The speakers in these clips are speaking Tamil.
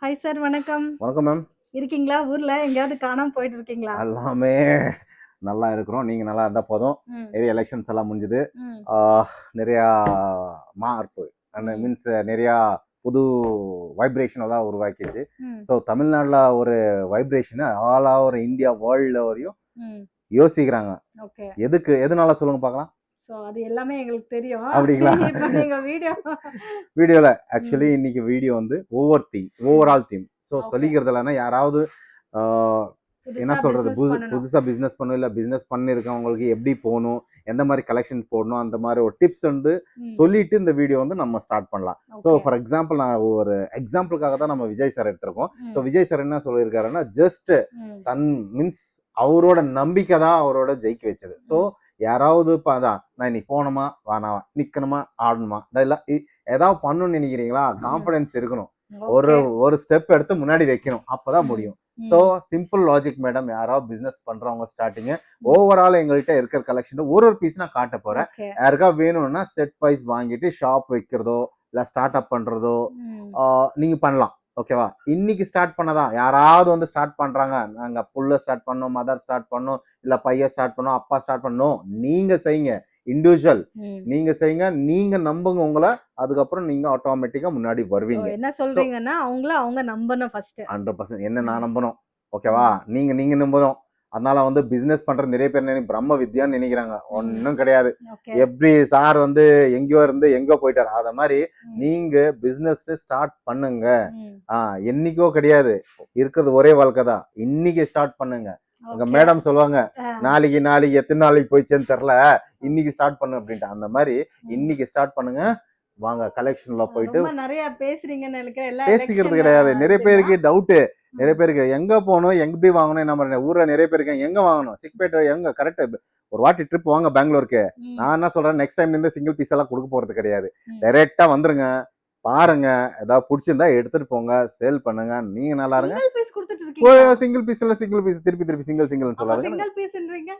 ஹாய் சார், வணக்கம். வணக்கம் மேம். இருக்கீங்களா? ஊர்ல எங்கேயாவது காணாம போயிட்டு இருக்கீங்களா? எல்லாமே நல்லா இருக்கிறோம். நீங்க நல்லா இருந்தா போதும். ம், நிறைய எலெக்ஷன்ஸ் எல்லாம் முடிஞ்சுது. ம், ஆ, நிறையா மார்ப்பு ம், மீன்ஸ் நிறையா புது வைப்ரேஷன் எல்லாம் உருவாக்கிச்சு. ம், ஸோ தமிழ்நாட்டில் ஒரு வைப்ரேஷனை ஆல் ஓவர் இந்தியா வேர்ல்டு வரையும் ம். யோசிக்கிறாங்க. ஓகே. எதனால சொல்லுங்க பார்க்கலாம். ஸோ அது எல்லாமே எங்களுக்கு தெரியும். அப்படிங்களா? இப்ப நீங்க வீடியோ வீடியோல ஆக்சுவலி ம். இன்னைக்கு வீடியோ வந்து ஓவரால் தீம். So okay. சொல்லிக்கிறது இல்லைன்னா யாராவது என்ன புதுசா சொல்றது, பிசினஸ் பண்ணணும். புதுசா பிசினஸ் பண்ணணும், இல்ல பிசினஸ் பண்ணிருக்கவங்களுக்கு எப்படி போகணும், எந்த மாதிரி கலெக்ஷன் போடணும், அந்த மாதிரி ஒரு டிப்ஸ் வந்து ம். சொல்லிட்டு இந்த வீடியோ வந்து நம்ம ஸ்டார்ட் பண்ணலாம். So okay. ஃபார் எக்ஸாம்பிள் நான் ஒரு எக்ஸாம்பிளுக்காக தான் நம்ம விஜய் சார் எடுத்திருக்கோம். ஸோ ம், விஜய் சார் என்ன சொல்லியிருக்காருன்னா ஜஸ்ட் ம், தன் மீன்ஸ் அவரோட நம்பிக்கை தான் அவரோட ஜெயிக்க வச்சது. ஸோ ம், யாராவது இப்போ அதான் நான் இன்னைக்கு போகணுமா வேணாமா, நிக்கணுமா ஆடணுமா, இதெல்லாம் ஏதாவது பண்ணணும்னு நினைக்கிறீங்களா, ம். கான்ஃபிடன்ஸ் இருக்கணும். ஒரு ஓகே. ஒரு ஸ்டெப் எடுத்து முன்னாடி வைக்கணும், அப்பதான் ம், முடியும். ஸோ ம், சிம்பிள் லாஜிக் மேடம். யாராவது பிசினஸ் பண்றவங்க ஸ்டார்டிங் ம். ஓவரால் எங்கள்கிட்ட இருக்கிற கலெக்ஷன் ஒரு பீஸ் நான் காட்ட போறேன். ஓகே. யாருக்கா வேணும்னா செட் வைஸ் வாங்கிட்டு ஷாப் வைக்கிறதோ இல்ல ஸ்டார்ட் அப் பண்றதோ ம், நீங்க பண்ணலாம். ஓகேவா? இன்னைக்கு ஸ்டார்ட் பண்ணதான் யாராவது வந்து ஸ்டார்ட் பண்றாங்க, நாங்க புள்ள ஸ்டார்ட் பண்ணோம், மதர் ஸ்டார்ட் பண்ணோம், இல்ல பையன் ஸ்டார்ட் பண்ணோம், அப்பா ஸ்டார்ட் பண்ணோம். நீங்க செய்யுங்க, இண்டிவிஜுவல் ம். நீங்க செய்யுங்க, நீங்க நம்புங்க உங்களை. அதுக்கப்புறம் நீங்க ஆட்டோமேட்டிக்கா முன்னாடி ஸோ வருவீங்க. என்ன ஸோ சொல்றீங்கன்னா, அவங்கள அவங்க நம்பணும் ஃபர்ஸ்ட்டு. 100% என்ன நான் ம், நம்பணும். ஓகேவா? ம், நீங்க நம்பணும். அதனால வந்து பிசினஸ் பண்ற நிறைய பேர் பிரம்ம வித்யான்னு நினைக்கிறாங்க. ம். ஒன்றும் கிடையாது. ஓகே. எப்படி சார் வந்து எங்கேயோ இருந்து எங்கோ போயிட்டாரு, அத மாதிரி ம், நீங்க பிசினஸ் ஸ்டார்ட் பண்ணுங்க. ம். என்னைக்கோ கிடையாது, இருக்கிறது ஒரே வாழ்க்கை தான். இன்னைக்கு ஸ்டார்ட் பண்ணுங்க. எங்க ஓகே. மேடம் சொல்லுவாங்க, ஆ. நாளைக்கு எத்தனை நாளைக்கு போயிடுச்சுன்னு தெரியல, இன்னைக்கு ஸ்டார்ட் பண்ணு அப்படின்ட்டு. அந்த மாதிரி ம். இன்னைக்கு ஸ்டார்ட் பண்ணுங்க. வாங்க கலெக்ஷன்ல போயிட்டு ரொம்ப நெறைய பேசுறீங்கன்னு நினைக்கிறேன். எல்லாம் பேசிக்கிறது எலெக்ஷன் கிடையாது. நிறைய இதுங்களா? பேருக்கு டவுட். நிறைய ம். பேருக்கு எங்க போகணும், எப்படி வாங்கணும், நம்ம ஊர்ல நிறைய பேருக்கு எங்க வாங்கணும், சிக்பேட்டை எங்க கரெக்ட். ஒரு வாட்டி ட்ரிப் வாங்க பெங்களூருக்கு. ம். நான் என்ன சொல்றேன், நெக்ஸ்ட் டைம் இருந்து சிங்கிள் பீஸ் எல்லாம் கொடுக்க போறது கிடையாது. ம். டைரக்டா வந்துருங்க, பாருங்க, ஏதாவது பிடிச்சிருந்தா எடுத்துட்டு போங்க, சேல் பண்ணுங்க, நீங்க நல்லா இருங்க. சிங்கிள் பீஸ் குடுத்துட்டு இருக்கீங்களா? சிங்கிள் பீஸ் இல்ல, சிங்கிள் பீஸ் திருப்பி திருப்பி சிங்கிள்னு அப்ப சொல்லாதுங்க. சிங்கிள் பீஸ்ன்றீங்க?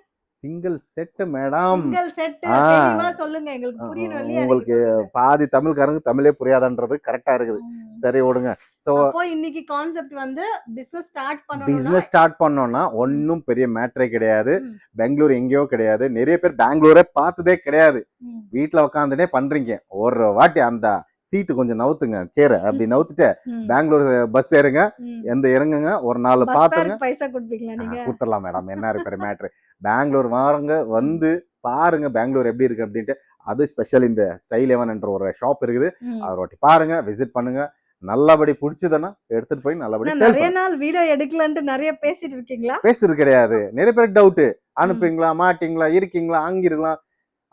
Single set madam. Single set ஆ தெளிவா சொல்லுங்க. எங்களுக்கு புரியணும் இல்லையா நீங்க உங்களுக்கு சொல்றது? பாதி தமிழ்காரங்க தமிழே புரியாதுன்றது கரெக்டா இருக்குது. ம். சரி விடுங்க. ஸோ அப்போ இன்னைக்கு கான்செப்ட் வந்து பிசினஸ் ஸ்டார்ட் பண்ணனும்னா பிசினஸ் ஸ்டார்ட் பண்ணோம்னா ம். ஒன்றும் பெரிய மேட்டரே கிடையாது. ம். பெங்களூர் எங்கேயோ கிடையாது. நிறைய பேர் பெங்களூரே பார்த்ததே கிடையாது. ம். வீட்டில் உட்காந்துனே பண்றீங்க. ஒரு வாட்டி அந்த சீட்டு கொஞ்சம் நவுத்துங்க, சேர அப்படி நவுத்துட்டு ம். பெங்களூர் பஸ் ஏறுங்க, ம். எந்த இறங்குங்க, ஒரு நாலு பஸ் பாத்துங்க. ஃபேருக்கு பைசா குடுப்பீங்களா நீங்க? கொடுத்துடலாம் மேடம், என்ன இருக்கிற மேட்ரு. பெங்களூர் வாங்க, ம். வந்து பாருங்க பெங்களூர் எப்படி இருக்கு அப்படின்ட்டு. அது ஸ்பெஷல் இந்த ஸ்டைல் எவன் என்ற ஒரு ஷாப் இருக்குது. ம். அதை வாட்டி பாருங்க, விசிட் பண்ணுங்க. நல்லபடி பிடிச்சதுன்னா எடுத்துட்டு போய் நல்லபடி நான் சேல் நெறைய பண்ணுங்க. நாள் வீடியோ எடுக்கலன்ட்டு நெறைய பேசிட்டு இருக்கீங்களா? பேசுறது கிடையாது. நிறைய பேருக்கு டவுட். ம். அனுப்புவீங்களா, மாட்டீங்களா, இருக்கீங்களா, அங்க இருக்கலாம்.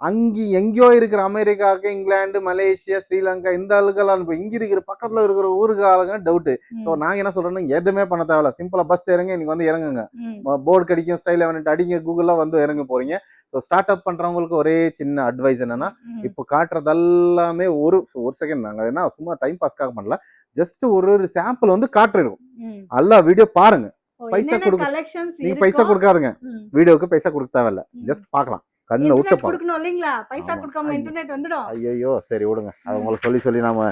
அங்கே எங்கேயோ இருக்கிற அமெரிக்காவுக்கு, இங்கிலாந்து, மலேசியா, ஸ்ரீலங்கா இந்த ஆளுக்கெல்லாம் அனுப்பு. இங்க இருக்கிற பக்கத்துல இருக்கிற ஊருக்கு ஆளுங்க டவுட். ஸோ ம். நாங்க என்ன சொல்றோம்னா, எதுவுமே பண்ண தேவையில்ல. சிம்பிளா பஸ் இறங்க, இன்னைக்கு வந்து இறங்குங்க. ம். போர்டு கடிக்கும், ஸ்டைல் வந்துட்டு அடிங்க, கூகுள்ல வந்து இறங்க போறீங்க. ஸோ ஸ்டார்ட் அப் பண்றவங்களுக்கு ஒரே சின்ன அட்வைஸ் என்னன்னா, ம். இப்போ காட்டுறது எல்லாமே ஒரு ஒரு செகண்ட். நாங்க என்ன சும்மா டைம் பாஸ்க்காக பண்ணல. ஜஸ்ட் ஒரு சாம்பிள் வந்து காட்டுறோம். ம். எல்லா வீடியோ பாருங்க. ஓ, பைசா என்னென்ன கொடுக்க கலெக்ஷன்ஸ் நீங்க பைசா இருக்கோ கொடுக்காதுங்க. ம். வீடியோக்கு பைசா கொடுக்க தேவையில்ல. ம். ஜஸ்ட் பார்க்கலாம். கண்ணை விட்டு இன்டர்நெட் பாருங்க. குடுக்கணும் இல்லீங்களா? பைசா ஆமா. குடுக்காம இன்டர்நெட் வந்துடும். ஐயையோ! சரி விடுங்க. அது ம். உங்களுக்கு சொல்லி நாம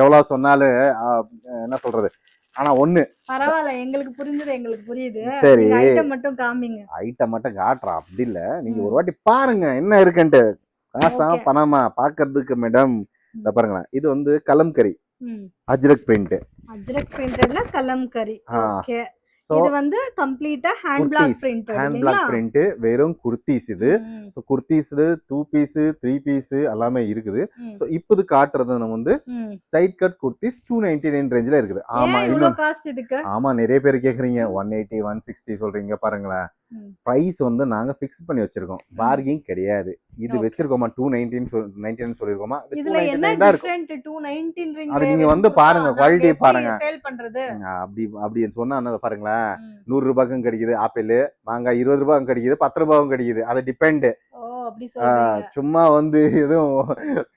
எவ்வளவு சொன்னாலும் அ என்ன சொல்றது? ஆனா ஒண்ணு. பரவால்ல. எங்களுக்கு புரிஞ்சது எங்களுக்கு புரியுது. சரி, நீங்க ஐட்டம் மட்டும் காமிங்க. ஐட்டம் மட்டும் காட்டுறேன். அப்படி இல்ல. நீங்க ஒரு ம். வாட்டி பாருங்க என்ன இருக்குன்ட்டு. காசா, ஓகே. பணமா பார்க்கறதுக்கு மேடம். இத ம். பாருங்களேன். இது வந்து கலம்கரி. ம். அஜ்ரக் பிரிண்ட். அஜ்ரக் பிரிண்டட்ல கலம்கரி. ஆ ஓகே. சோ இது வந்து கம்ப்ளீட்டா hand block kurtis. Printed hand இல்லீங்களா? Block print. வெறும் குர்தீஸ் இது. ம். ஸோ குர்தீஸ் 2 பீஸ், 3 பீஸ் எல்லாமே இருக்குது. ம். ஸோ இப்போது காட்டுறது நம்ம வந்து ம். சைட் கட் குர்தீஸ் 299 ரேஞ்சில் இருக்குது. ஆமா, ஏன் இவ்ளோ இன்னும் காஸ்ட் இதுக்கு? ஆமா, நிறைய பேர் கேக்குறீங்க. ம். 180, 160 சொல்றீங்க பாருங்களேன். ம். பிரைஸ் வந்து நாங்க ஃபிக்ஸ் பண்ணி வச்சிருக்கோம். ம். பார்கிங் கிடையாது. இது ஓகே. வச்சிருக்கோமா 299 சொல்லிருக்கோமா? அது இதுல என்ன 299 தான் இருக்கும். டிஃபரண்ட் 219ன்றீங்களே அது நீங்க வெறும் வந்து குர்தா. பாருங்க, நாங்க குவாலிட்டி எப்படி பாருங்க. சேல் பண்றது? அப்படி சொன்னா என்ன பாருங்களேன். ம். 100 ரூபாய்க்கும் கிடைக்குது ஆப்பிள், மாங்காய் 20 ரூபாய்க்கும் கிடைக்குது, 10 ரூபாய்க்கும் கிடைக்குது. அது டிபெண்ட். ஓ, அப்படி சொல்றீங்க. சும்மா வந்து எதுவும்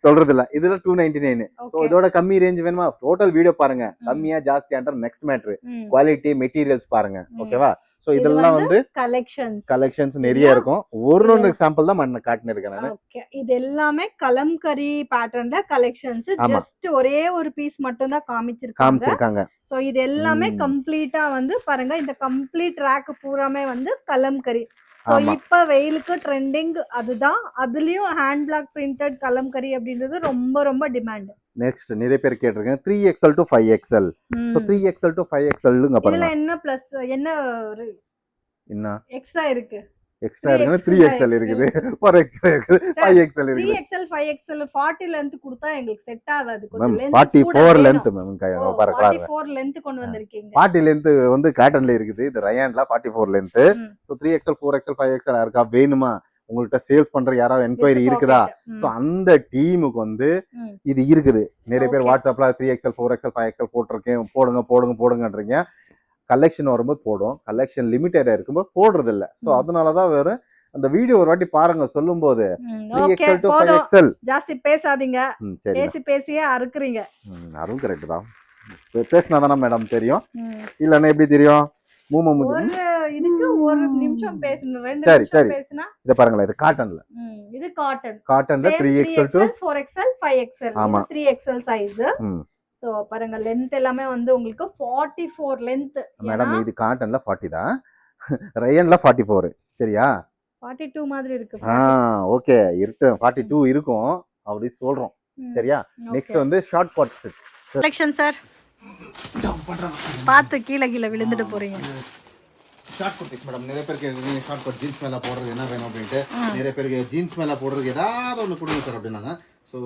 சொல்றது இல்ல. இதுல 299. So okay. இதோட கம்மி ரேஞ்ச் வேணுமா? டோட்டல் வீடியோ பாருங்க. ம். கம்மியா ஜாஸ்தியான்ற நெக்ஸ்ட் மேட்ரு. ம். குவாலிட்டி மெட்டீரியல்ஸ் பாருங்க. ம். ஓகேவா? ஸோ இதெல்லாம் வந்து கலெக்ஷன்ஸ் நிறைய இருக்கும். ஒரு சாம்பிள் தான் நான் காட்டினிருக்கேன் நான். ஓகே, இது எல்லாமே கலம்கரி பேட்டர்ன்ல கலெக்ஷன்ஸ். ஜஸ்ட் ஒரே ஒரு பீஸ் மட்டும் தான் காமிச்சிருக்காங்க. சோ இது எல்லாமே கம்ப்ளீட்டா வந்து பாருங்க, இந்த கம்ப்ளீட் ரேக் பூராமே வந்து கலம்கரி. சோ இப்ப வெயிலுக்கு ட்ரெண்டிங் அதுதான். அதுலயும் ஹேண்ட் பிளாக் பிரிண்டட் கலம்கரி அப்படின்றது ரொம்ப ரொம்ப டிமாண்ட். நெக்ஸ்ட் நிறைய பேர் கேட்டிருக்கேன் 3XL to 5XL. So 3XL to 5XLங்க பாருங்க. இதுல என்ன பிளஸ் என்ன எக்ஸ்ட்ரா இருக்கு? எக்ஸ்ட்ரா இருக்கு 3XL இருக்குது, 4XL இருக்குது, 5XL இருக்குது. 3XL 5XL 40 லெந்த் கொடுத்தா எங்களுக்கு செட் ஆகாது. கொஞ்சம் லெந்த் 44 லெந்த் மேம் பாருங்க. 44 லெந்த் கொண்டு வந்திருக்கீங்க. 40 லெந்த் வந்து காட்டன்ல இருக்குது. இது ரயான்ல 44 length. So 3XL 4XL 5XL இருக்கா வேணுமா? உங்கள்ட்ட சேல்ஸ் பண்ற யாராவது என்கொயரி இருக்குதா? சோ அந்த டீமுக்கு வந்து இது இருக்குது. நிறைய பேர் வாட்ஸ்அப்ல 3XL 4XL 5XL போட்டிருக்கேன், போடுங்கன்றீங்க. கலெக்ஷன் வரும்போது போடும், கலெக்ஷன் லிமிட்டடா இருக்கும்போது போடுறது இல்ல. சோ அதனாலதான் வேற அந்த வீடியோ ஒரு வாட்டி பாருங்க சொல்லும்போது 3XL to 5XL. ஜாஸ்தி பேசாதீங்க, பேசியே அறுக்குறீங்க. அதுவும் கரெக்ட் தான். பேசினாதானே மேடம் தெரியும், இல்லன்னா எப்படி தெரியும்? இதுக்கு ஒரு நிமிஷம் பேசணும், 2 நிமிஷம் பேசினா. இத பாருங்களேன், இது காட்டன்ல. இது காட்டன்ல 3XL to 4XL 5XL. இது 3XL சைஸ். சோ பாருங்க, லெந்த் எல்லாமே வந்து உங்களுக்கு 44 லெந்த். மேடம் இது காட்டன்ல 40 தான், ரயான்ல 44. சரியா? 42 மாதிரி இருக்கு. ஓகே, இருக்கு 42 இருக்கும் அப்படி சொல்றோம். சரியா? நெக்ஸ்ட் வந்து ஷார்ட் காட் கலெக்ஷன் சார். பாத்து கீழ விழுந்துட்டு போறீங்க. Short kurtis madam. நிறைய பேருக்கு ஷார்ட் கட் ஜீன்ஸ் மேல போடுறது என்ன வேணும் அப்படின்ட்டு நிறைய பேருக்கு ஜீன்ஸ் மேல போடுறதுக்கு ஏதாவது ஒன்று கொடுங்க சார் அப்படின்னாங்க. ஸோ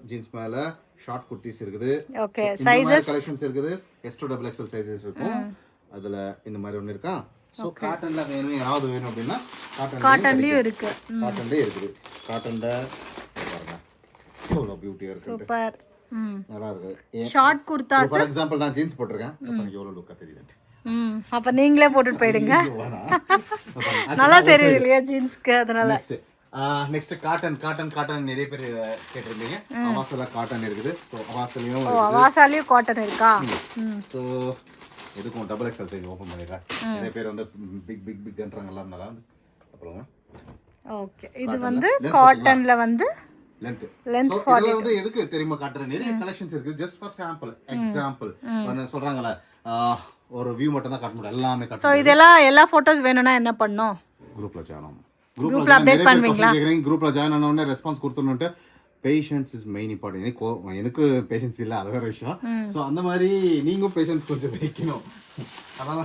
ஜீன்ஸ் மேல ஷார்ட் குர்த்திஸ் இருக்குது. ஓகே, சைஸஸ் கலெக்ஷன்ஸ் இருக்குது. S to XXL சைஸஸ் இருக்கும். அதுல இந்த மாதிரி ஒன்று இருக்கா. ஸோ காட்டன்ல வேணும், யாராவது வேணும் அப்படின்னா காட்டன்லயும் இருக்கு. காட்டன்லயே இருக்குது. காட்டன்ல பாருங்க எவ்வளோ பியூட்டியா இருக்கு. சூப்பர். நல்லா இருக்கு. ஷார்ட் குர்தா ஃபார் எக்ஸாம்பிள் நான் ஜீன்ஸ் போட்டிருக்கேன், எனக்கு எவ்வளவு லுக்கா தெரியுது. அப்ப நீங்களே போட்டுட்டு போயிடுங்க. நல்லா தெரியுது இல்லையா ஜீன்ஸ்க்கு, அதனால. நெக்ஸ்ட் காட்டன் நிறைய பேர் கேட்டிருந்தீங்க. அவாசால காட்டன் இருக்குது. ஸோ அவாசாலையும் காட்டன் இருக்கா? ஸோ இதுக்கும் XXL சைஸ் ஓப்பன் பண்ணிடுறேன். நிறைய பேர் வந்து பிக்ன்றாங்கல்ல, அதனால அப்புறம் ஓகே. இது வந்து காட்டன்ல வந்து லெந்த் 40. இதுல வந்து எதுக்கு தெரியுமா காட்டுறேன், நிறைய கலெக்ஷன்ஸ் இருக்கு. ஜஸ்ட் ஃபார் சாம்பிள் எக்ஸாம்பிள் சொல்றாங்கல, ஒரு வியூ மட்டும் தான் காட்ட முடியும், எல்லாமே காட்ட. சோ இதெல்லாம் எல்லா போட்டோஸ் வேணும்னா என்ன பண்ணனும்? குரூப்ல ஜாயின் ஆகணும். குரூப்ல அப்டேட் பண்ணுவீங்களா? குரூப்ல ஜாயின் ஆன உடனே ரெஸ்பான்ஸ் கொடுத்துட்டு பேஷன்ஸ் இஸ் மெயின் இம்பார்ட்டன்ட். எனக்கு பேஷன்ஸ் இல்லை, அது வேற விஷயம். ஸோ அந்த மாதிரி நீங்களும் பேஷன்ஸ் கொஞ்சம் வைக்கணும். அதனால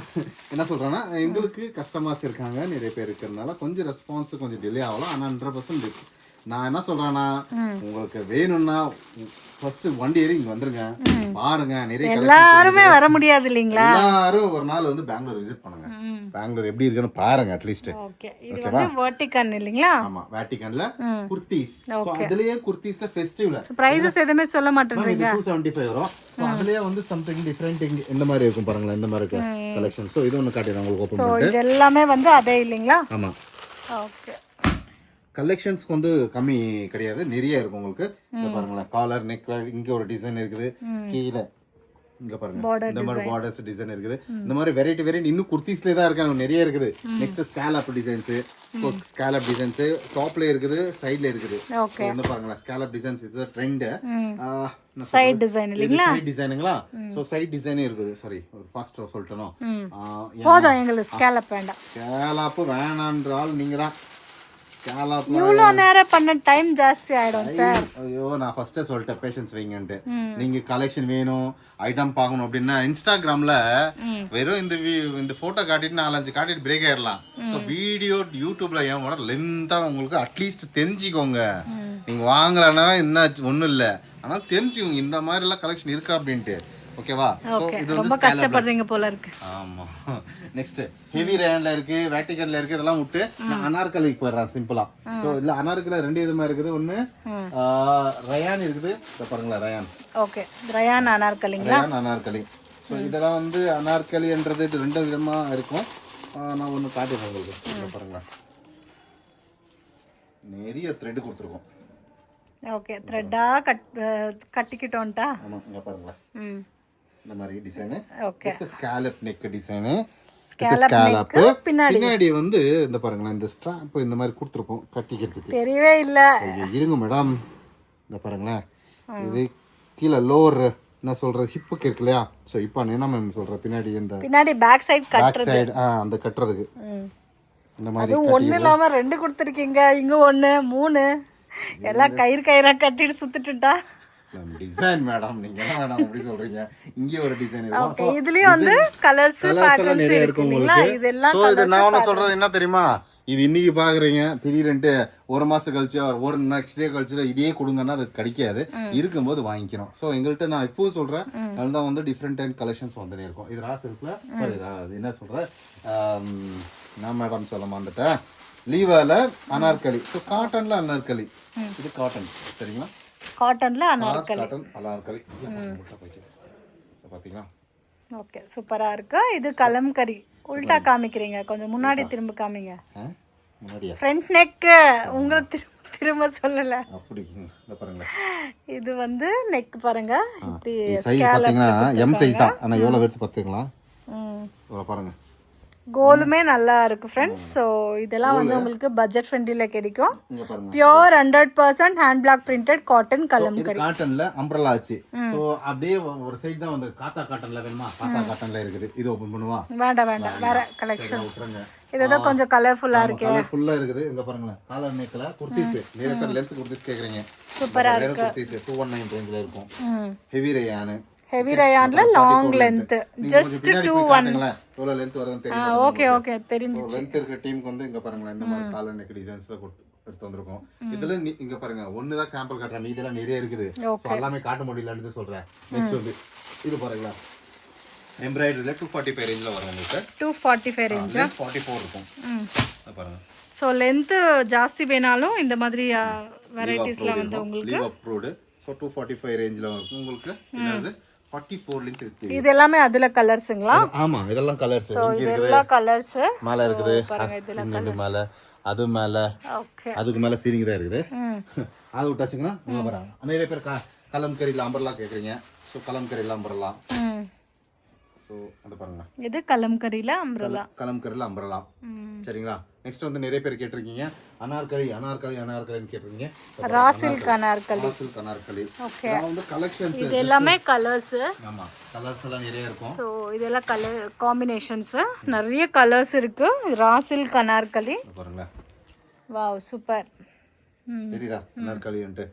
என்ன சொல்றேன்னா, எங்களுக்கு கஸ்டமர்ஸ் இருக்காங்க நிறைய பேர் இருக்கிறதுனால கொஞ்சம் ரெஸ்பான்ஸ் கொஞ்சம் டிலே ஆகலாம். ஆனால் 100% நான் என்ன சொல்றேன்னா, உங்களுக்கு வேணும்னா ஃபர்ஸ்ட் வண்டி ஏறி இங்க வந்துருங்க, பாருங்க. நிறைய எல்லாருமே வர முடியாது இல்லீங்களா? எல்லாரும் ஒரு நாள் வந்து பெங்களூர் விசிட் பண்ணுங்க. பெங்களூர் எப்படி இருக்குன்னு பாருங்க அட்லீஸ்ட். ஓகே, இது வந்து வேட்டிகன் இல்லீங்களா? ஆமா, வேட்டிகன்ல குர்தீஸ். சோ அதுலயே குர்தீஸ்ல ஃபெஸ்டிவல்ல பிரைஸஸ் எதுமே சொல்ல மாட்டேன்றீங்க. 275 வரும். சோ அதுலயே வந்து சம்திங் டிஃபரண்ட் இந்த மாதிரி இருக்கும் பாருங்க, இந்த மாதிரி இருக்கு கலெக்ஷன். சோ இது ஒன்னு காட்டுறேன் உங்களுக்கு ஓபன் பண்ணிட்டு. சோ இது எல்லாமே வந்து அதே இல்லீங்களா? ஆமா. ஓகே, கலெக்ஷன்ஸ்க்கு வந்து கம்மி கிடையாது, நிறைய இருக்கும் உங்களுக்கு. இந்த பாருங்களேன், காலர் நெக்ல இங்க ஒரு டிசைன் இருக்குது, கீழே இங்க பாருங்க இந்த மாதிரி பார்டர்ஸ் டிசைன் இருக்குது. இந்த மாதிரி வெரைட்டி இன்னும் குர்த்திஸ்ல தான் இருக்கு, நிறைய இருக்குது. Next scallop designs, scallop designs டாப்ல இருக்குது, சைடுல இருக்குது. இந்த பாருங்களேன், ஸ்கேலப் டிசைன்ஸ் இது ட்ரெண்ட். சைடு டிசைன் இல்லீங்களா? சைடு டிசைனுங்களா? சோ சைடு டிசைனே இருக்குது. சாரி, ஒரு ஃபாஸ்ட் சொல்லிட்டேனோ. போதும், எங்களுக்கு ஸ்கேலப் வேண்டாம். ஸ்கேலப் வேணான்றால் நீங்க தான் இவ்வளோ நேரம் பண்ண டைம் ஜாஸ்தி ஆயிடும் சார். ஐயோ, நான் ஃபர்ஸ்டே சொல்லிட்டேன் பேஷன்ஸ் வைங்கன்ட்டு. நீங்க கலெக்ஷன் வேணும், ஐட்டம் பார்க்கணும் அப்படின்னா இன்ஸ்டாகிராம்ல வெறும் இந்த போட்டோ காட்டிட்டு 4-5 காட்டிட்டு பிரேக் ஆயிடலாம். ஸோ வீடியோ யூடியூப்ல ஏன் வர லென்த்தா உங்களுக்கு அட்லீஸ்ட் தெரிஞ்சுக்கோங்க. நீங்க வாங்கலன்னா என்ன ஒன்றும் இல்லை, ஆனால் தெரிஞ்சுக்கோங்க இந்த மாதிரி எல்லாம் கலெக்ஷன் இருக்கா அப்படின்ட்டு. ஓகேவா? சோ இது வந்து ரொம்ப கஷ்டப்படுறீங்க போல இருக்கு. ஆமா. நெக்ஸ்ட் ஹெவி ரேன்ல இருக்கு, வேட்டிகன்ல இருக்கு. இதெல்லாம் விட்டு நான் அனார்கலிக்கு போயிடுறேன் சிம்பிளா. சோ இதுல அனார்கலில 2 விதமா இருக்குது. ஒன்னு ரயான் இருக்குது, இத பாருங்களா ரயான். ஓகே, ரயான் அனார்கலிங்களா? ரயான் அனார்கலி. சோ இதெல்லாம் வந்து அனார்கலின்றது 2 விதமா இருக்கும். நான் ஒன்னு காட்டுறேன் உங்களுக்கு. இத பாருங்களா, நிறைய த்ரெட் கொடுத்துருக்கோம். ஓகே, த்ரெட்டா கட்டிக்கிட்டோம்டா. ஆமா, இங்க பாருங்களா, இந்த மாதிரி design. Okay, scallop neck design. Scallop பின்னாடி பின்னாடி வந்து இந்த பாருங்களேன் இந்த ஸ்ட்ராப் இந்த மாதிரி கொடுத்துருக்கோம் கட்டிக்கிறதுக்கு. தெரியவே இல்ல. இருங்க மேடம், இந்த பாருங்களேன் இது கீழே லோவர் என்ன சொல்றது ஹிப்புக்கு இருக்கு இல்லையா? ஸோ இப்போ என்ன மேம் சொல்ற பின்னாடி இந்த பின்னாடி பேக் சைடு அந்த கட்டுறதுக்கு இந்த மாதிரி அது ஒண்ணு இல்லாம 2 கொடுத்துருக்கீங்க. இங்க 1 3 எல்லாம் கயிறா கட்டிட்டு சுத்திட்டுட்டா டிசைன் மேடம். நீங்க என்ன மேடம் அப்படி சொல்றீங்க? இங்கே ஒரு டிசைன் இருக்கு. இதுலயும் வந்து கலர்ஸ் பேட்டர்ன்ஸ் நிறைய இருக்கு உங்களுக்கு. இதெல்லாம் சோ இது நான் என்ன சொல்றது என்ன தெரியுமா? இது இன்னைக்கு பாக்குறீங்க, திடீர்னு ஒரு மாசம் கழிச்சு ஒரு நெக்ஸ்ட் டே கழிச்சு இதே கொடுங்கன்னா அது கிடைக்காது. இருக்கும்போது வாங்கிக்கணும். ஸோ எங்கள்கிட்ட நான் இப்பவும் சொல்றேன், அதுதான் வந்து டிஃப்ரெண்ட் டைப் கலெக்ஷன்ஸ் வந்துனே இருக்கும். இது ரா சில்க்ல சாரி என்ன சொல்றேன் நான் மேடம் சொல்ல மாட்டேன். லீவால அனார்கலி. ஸோ காட்டன்ல அனார்கலி. இது காட்டன் சரிங்களா? காட்டன்ல அனார்கலி. காட்டன் அனார்கலி பாத்தீங்களா? ஓகே சூப்பரா இருக்கு. இது கலம்கரி. உல்டா காமிக்கிறீங்க, கொஞ்சம் முன்னாடி திரும்ப காமிங்க. முன்னாடியா? ஃப்ரண்ட் நெக் உங்களுக்கு திரும்ப சொல்லல. அப்படி இந்த பாருங்க. இது வந்து நெக் பாருங்க. இப்படி சைஸ் பாத்தீங்கன்னா எம் சைஸ் தான். ஆனா எவ்வளவு வெயிட் பாத்தீங்களா? பாருங்க. கோலுமே நல்லா இருக்கு ஃப்ரெண்ட்ஸ். ஸோ இதெல்லாம் வந்து உங்களுக்கு பட்ஜெட் ஃப்ரெண்ட்லியில் கிடைக்கும். Pure 100% hand block printed cotton Kalamkari. காட்டன்ல அம்ப்ரெல்லா ஆச்சு. ஸோ அப்படியே ஒரு சைடு தான் வந்து காத்தா காட்டன்ல வேணுமா? காத்தா காட்டன்ல இருக்குது. இது ஓபன் பண்ணுவா? வேண்டாம் வேற கலெக்ஷன். இதுதான் கொஞ்சம் கலர்ஃபுல்லா இருக்கு. கலர்ஃபுல்லா இருக்குது. இங்க பாருங்களேன் காலர் நெக்ல குர்தீஸ். நிறைய பேர் லெந்த் குர்தீஸ் கேக்குறீங்க. சூப்பரா இருக்கு. குர்தீஸ் 219 ரேஞ்சில இருக்கும். Heavy rayon. ஹெவி ரயான்ல லாங் லெந்த் ஜஸ்ட் 21 எவ்வளவு லெந்த் வருதுன்னு தெரியும். ஓகே தெரிஞ்சு. லெந்த் இருக்க டீமுக்கு வந்து இங்க பாருங்க இந்த மாதிரி காலர் நெக் டிசைன்ஸ்ல எடுத்து வந்திருக்கோம். இதுல இங்க பாருங்க ஒன்னு தான் சாம்பிள் காட்டுறேன், மீதெல்லாம் நிறைய இருக்குது. சோ எல்லாமே காட்ட முடியலன்னு சொல்றேன். நெக்ஸ்ட் வந்து இது பாருங்க எம்ப்ராய்டரில 245 ரேஞ்சில வரும் உங்களுக்கு. 245 ரேஞ்ச் 44 இருக்கும். பாருங்க. சோ லெந்த் ஜாஸ்தி வேணாலும் இந்த மாதிரி வெரைட்டிஸ்ல வந்து உங்களுக்கு லீவ் அப்ரூவ்ட். சோ 245 ரேஞ்சில வரும் உங்களுக்கு. என்னது 44 லெந்த் இருக்கு. இது எல்லாமே அதுல கலர்ஸ்ங்களா? ஆமா இதெல்லாம் கலர்ஸ். சோ இதெல்லாம் கலர்ஸ் மேல இருக்குது. இங்க மேல அது மேல ஓகே அதுக்கு மேல சீலிங் தான் இருக்குது. அது விட்டாச்சுங்களா? இங்க பாருங்க. நிறைய பேர் கலம்கரில அம்பர்லா கேக்குறீங்க. சோ கலம்கரில அம்பர்லா. சோ அத பாருங்க. இது கலம்கரில அம்பர்லா. கலம்கரில அம்பர்லா. சரிங்களா? நெக்ஸ்ட் வந்து நிறைய பேர் கேட்டிருக்கீங்க அனார்கலின்னு கேட்டிருக்கீங்க. Raw silk Anarkali. ஓகே. இது வந்து கலெக்ஷன்ஸ். இது எல்லாமே கலர்ஸ். ஆமா கலர்ஸ் எல்லாம் நிறைய இருக்கும். சோ இதெல்லாம் கலர் காம்பினேஷன்ஸ் நிறைய கலர்ஸ் இருக்கு. ரா சில்க் அனார்கலி பாருங்க. Wow super. தெரியுதா அனார்கலின்ட்டு?